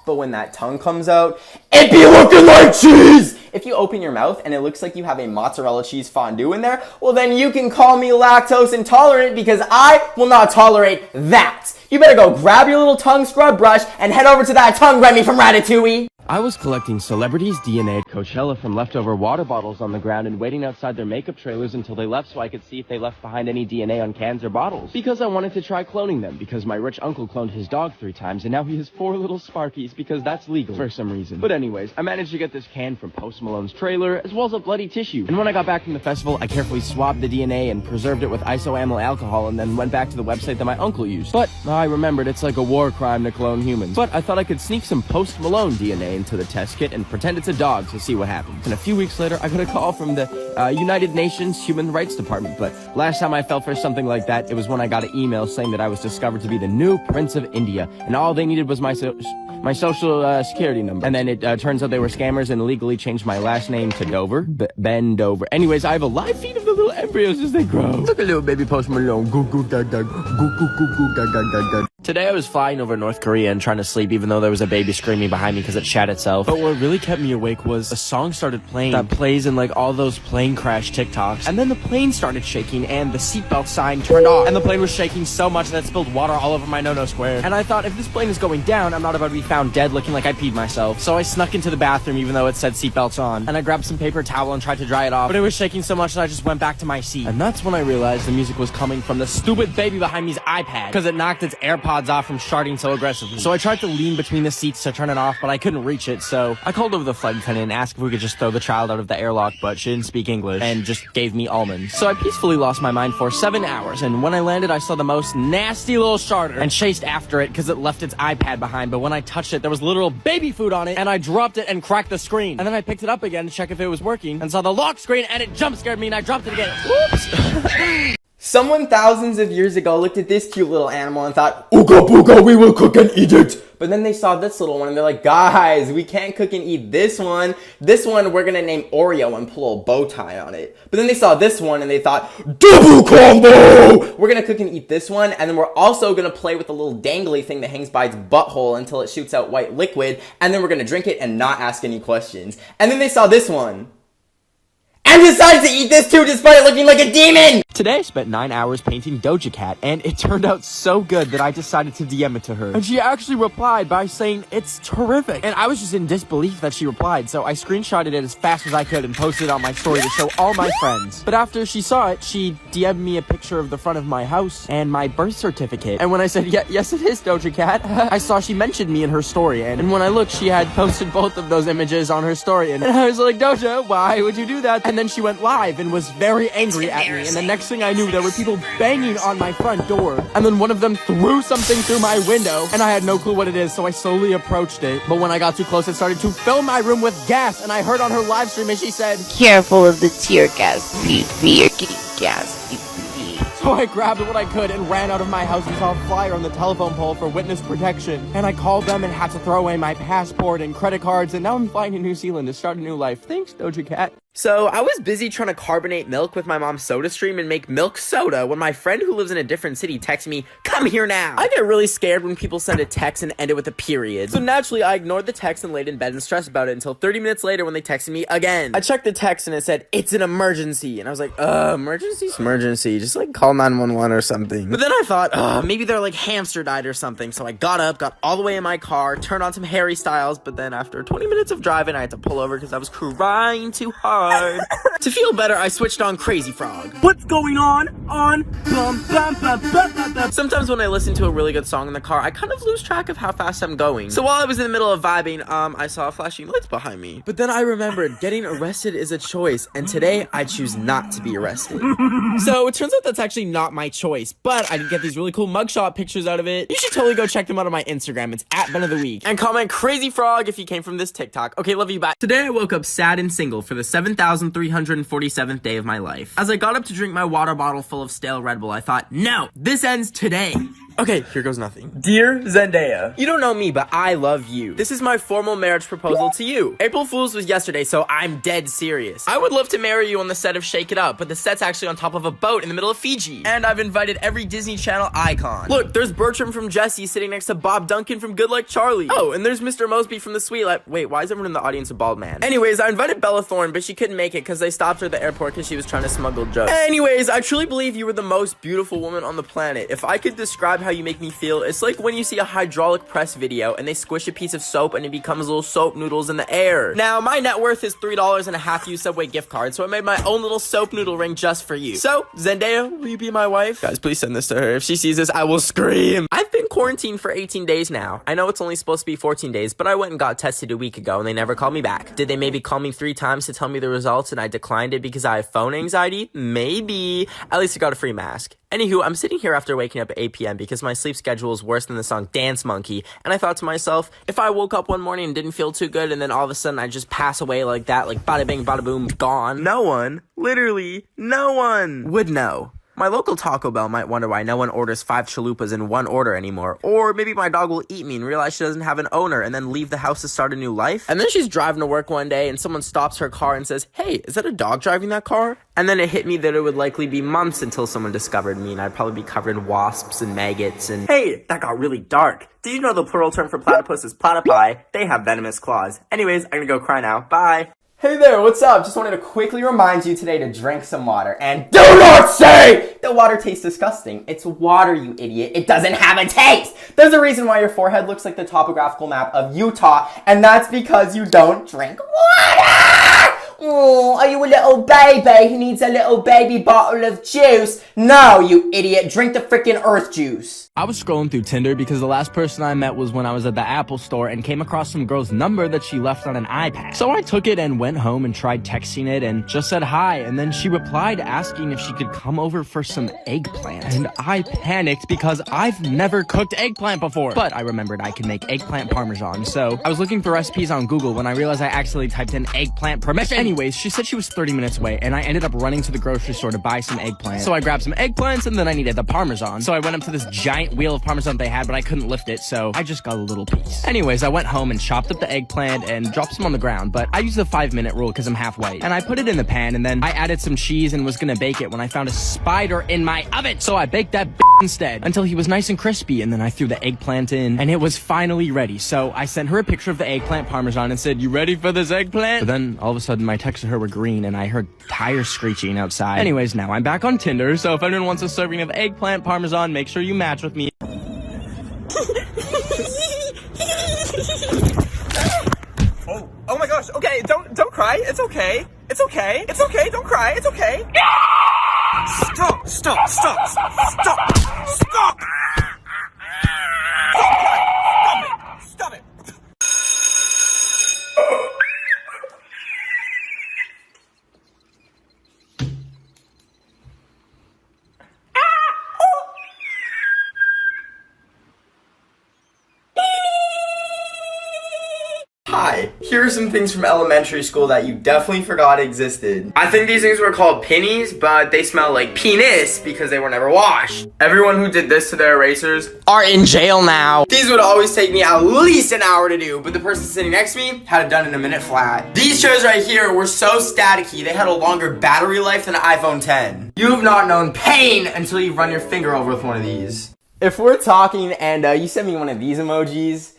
but when that tongue comes out, it be looking like cheese! If you open your mouth and it looks like you have a mozzarella cheese fondue in there, well then you can call me lactose intolerant because I will not tolerate that. You better go grab your little tongue scrub brush and head over to that tongue Remy from Ratatouille. I was collecting celebrities' DNA at Coachella from leftover water bottles on the ground and waiting outside their makeup trailers until they left so I could see if they left behind any DNA on cans or bottles. Because I wanted to try cloning them, because my rich uncle cloned his dog 3 times and now he has 4 little Sparkies because that's legal for some reason. But anyways, I managed to get this can from Post Malone's trailer as well as a bloody tissue. And when I got back from the festival, I carefully swabbed the DNA and preserved it with isoamyl alcohol and then went back to the website that my uncle used. But I remembered it's like a war crime to clone humans. But I thought I could sneak some Post Malone DNA into the test kit and pretend it's a dog to see what happens. And a few weeks later, I got a call from the United Nations Human Rights Department. But last time I fell for something like that, it was when I got an email saying that I was discovered to be the new Prince of India, and all they needed was my social security number. And then it turns out they were scammers and illegally changed my last name to Dover. Ben Dover. Anyways, I have a live feed of the little embryos as they grow. Look at little baby Post Malone. Goo goo gag gag. Goo goo goo goo gag gag gag gag. Today I was flying over North Korea and trying to sleep even though there was a baby screaming behind me because it shat itself. But what really kept me awake was a song started playing that plays in like all those plane crash TikToks. And then the plane started shaking and the seatbelt sign turned off. And the plane was shaking so much that it spilled water all over my no-no square. And I thought if this plane is going down, I'm not about to be found dead looking like I peed myself. So I snuck into the bathroom even though it said seatbelts on. And I grabbed some paper towel and tried to dry it off. But it was shaking so much that I just went back to my seat. And that's when I realized the music was coming from the stupid baby behind me's iPad. Because it knocked its AirPods off from starting so aggressively. So I tried to lean between the seats to turn it off, but I couldn't reach it, so I called over the flight attendant and asked if we could just throw the child out of the airlock, but she didn't speak English and just gave me almonds. So I peacefully lost my mind for 7 hours, and when I landed, I saw the most nasty little starter and chased after it because it left its iPad behind, but when I touched it, there was literal baby food on it, and I dropped it and cracked the screen. And then I picked it up again to check if it was working, and saw the lock screen, and it jump scared me, and I dropped it again. Oops! Someone thousands of years ago looked at this cute little animal and thought, "Ooga booga, we will cook and eat it." But then they saw this little one and they're like, "Guys, we can't cook and eat this one. This one we're gonna name Oreo and pull a bow tie on it." But then they saw this one and they thought, "Double combo! We're gonna cook and eat this one, and then we're also gonna play with the little dangly thing that hangs by its butthole until it shoots out white liquid, and then we're gonna drink it and not ask any questions." And then they saw this one and decided to eat this too despite it looking like a demon! Today I spent 9 hours painting Doja Cat, and it turned out so good that I decided to DM it to her. And she actually replied by saying, "It's terrific." And I was just in disbelief that she replied, so I screenshotted it as fast as I could and posted it on my story to show all my friends. But after she saw it, she DM'd me a picture of the front of my house and my birth certificate. And when I said, yes it is Doja Cat, I saw she mentioned me in her story, and when I looked, she had posted both of those images on her story, and I was like, "Doja, why would you do that?" And then she went live and was very angry at me, and the next thing I knew, there were people banging on my front door, and then one of them threw something through my window, and I had no clue what it is, so I slowly approached it. But when I got too close, it started to fill my room with gas, and I heard on her live stream, and she said, "Careful of the tear gas, you're getting gas." So I grabbed what I could and ran out of my house and saw a flyer on the telephone pole for witness protection. And I called them and had to throw away my passport and credit cards, and now I'm flying to New Zealand to start a new life. Thanks, Doja Cat. So I was busy trying to carbonate milk with my mom's soda stream and make milk soda when my friend who lives in a different city texted me, "Come here now." I get really scared when people send a text and end it with a period. So naturally I ignored the text and laid in bed and stressed about it until 30 minutes later when they texted me again. I checked the text and it said, "It's an emergency." And I was like, emergency? Emergency. Just like call 911 or something. But then I thought, maybe their like hamster died or something. So I got up, got all the way in my car, turned on some Harry Styles, but then after 20 minutes of driving I had to pull over because I was crying too hard. card. To feel better, I switched on Crazy Frog. What's going on? Sometimes when I listen to a really good song in the car, I kind of lose track of how fast I'm going. So while I was in the middle of vibing, I saw flashing lights behind me. But then I remembered getting arrested is a choice, and today I choose not to be arrested. So it turns out that's actually not my choice, but I did get these really cool mugshot pictures out of it. You should totally go check them out on my Instagram. It's @BenOfTheWeek. And comment Crazy Frog if you came from this TikTok. Okay, love you, bye. Today I woke up sad and single for the 7,347th day of my life. As I got up to drink my water bottle full of stale Red Bull, I thought, no, this ends today. Okay, here goes nothing. Dear Zendaya, you don't know me, but I love you. This is my formal marriage proposal to you. April Fool's was yesterday, so I'm dead serious. I would love to marry you on the set of Shake It Up, but the set's actually on top of a boat in the middle of Fiji. And I've invited every Disney Channel icon. Look, there's Bertram from Jessie sitting next to Bob Duncan from Good Like Charlie. Oh, and there's Mr. Mosby from The Sweet Life. Wait, why is everyone in the audience a bald man? Anyways, I invited Bella Thorne, but she couldn't make it because they stopped her at the airport because she was trying to smuggle drugs. Anyways, I truly believe you were the most beautiful woman on the planet. If I could describe how you make me feel, it's like when you see a hydraulic press video and they squish a piece of soap and it becomes little soap noodles in the air. Now, my net worth is $3 and a half-used Subway gift card, so I made my own little soap noodle ring just for you. So, Zendaya, will you be my wife? Guys, please send this to her. If she sees this, I will scream. I've been quarantined for 18 days now. I know it's only supposed to be 14 days, but I went and got tested a week ago and they never called me back. Did they maybe call me 3 times to tell me the results and I declined it because I have phone anxiety? Maybe. At least I got a free mask. Anywho, I'm sitting here after waking up at 8 p.m. because my sleep schedule is worse than the song Dance Monkey, and I thought to myself, if I woke up one morning and didn't feel too good and then all of a sudden I just pass away like that, like bada bing, bada boom, gone, no one, literally no one, would know. My local Taco Bell might wonder why no one orders 5 chalupas in one order anymore. Or maybe my dog will eat me and realize she doesn't have an owner and then leave the house to start a new life. And then she's driving to work one day and someone stops her car and says, hey, is that a dog driving that car? And then it hit me that it would likely be months until someone discovered me and I'd probably be covered in wasps and maggots and... Hey, that got really dark. Did you know the plural term for platypus is platypi? They have venomous claws. Anyways, I'm gonna go cry now. Bye. Hey there, what's up? Just wanted to quickly remind you today to drink some water and do not say that water tastes disgusting. It's water, you idiot. It doesn't have a taste. There's a reason why your forehead looks like the topographical map of Utah, and that's because you don't drink water. Oh, are you a little baby who needs a little baby bottle of juice? No, you idiot. Drink the freaking earth juice. I was scrolling through Tinder because the last person I met was when I was at the Apple store and came across some girl's number that she left on an iPad. So I took it and went home and tried texting it and just said hi, and then she replied asking if she could come over for some eggplant. And I panicked because I've never cooked eggplant before. But I remembered I could make eggplant parmesan, so I was looking for recipes on Google when I realized I accidentally typed in eggplant permission. Anyways, she said she was 30 minutes away, and I ended up running to the grocery store to buy some eggplant. So I grabbed some eggplants, and then I needed the parmesan. So I went up to this giant wheel of parmesan they had, but I couldn't lift it, so I just got a little piece. Anyways, I went home and chopped up the eggplant and dropped some on the ground, but I used the 5-minute rule because I'm half white. And I put it in the pan, and then I added some cheese and was gonna bake it when I found a spider in my oven. So I baked that instead until he was nice and crispy, and then I threw the eggplant in, and it was finally ready. So I sent her a picture of the eggplant parmesan and said, you ready for this eggplant? But then all of a sudden my text to her were green, and I heard tires screeching outside. Anyways, now I'm back on Tinder, so if anyone wants a serving of eggplant parmesan, make sure you match with me. Oh my gosh, okay, don't cry, it's okay. It's okay, it's okay, don't cry, it's okay. Stop, stop, stop, stop, stop! Stop it! Hi, here are some things from elementary school that you definitely forgot existed. I think these things were called pennies, but they smell like penis because they were never washed. Everyone who did this to their erasers are in jail now. These would always take me at least an hour to do, but the person sitting next to me had it done in a minute flat. These chairs right here were so staticky, they had a longer battery life than an iPhone 10. You have not known pain until you run your finger over with one of these. If we're talking and you send me one of these emojis,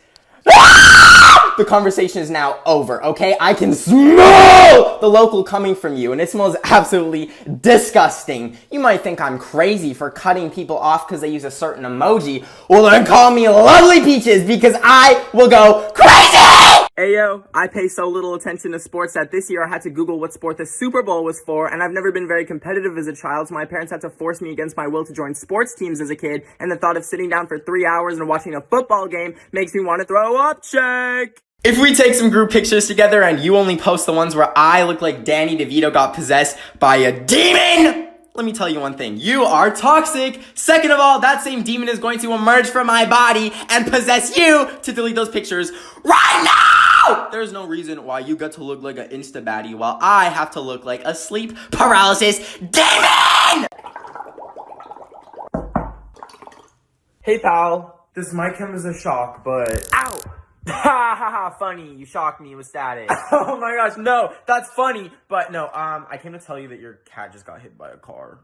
the conversation is now over, okay? I can smell the local coming from you, and it smells absolutely disgusting. You might think I'm crazy for cutting people off because they use a certain emoji. Well, then call me Lovely Peaches because I will go crazy! Ayo, I pay so little attention to sports that this year I had to Google what sport the Super Bowl was for, and I've never been very competitive as a child, so my parents had to force me against my will to join sports teams as a kid, and the thought of sitting down for 3 hours and watching a football game makes me want to throw up, shake! If we take some group pictures together and you only post the ones where I look like Danny DeVito got possessed by a demon, let me tell you one thing, you are toxic. Second of all, that same demon is going to emerge from my body and possess you to delete those pictures right now! There's no reason why you get to look like an insta baddie while I have to look like a sleep paralysis demon! Hey pal, this might come as a shock, but... Ow! Ha ha ha, funny, you shocked me with static. Oh my gosh, no, that's funny, but no, I came to tell you that your cat just got hit by a car.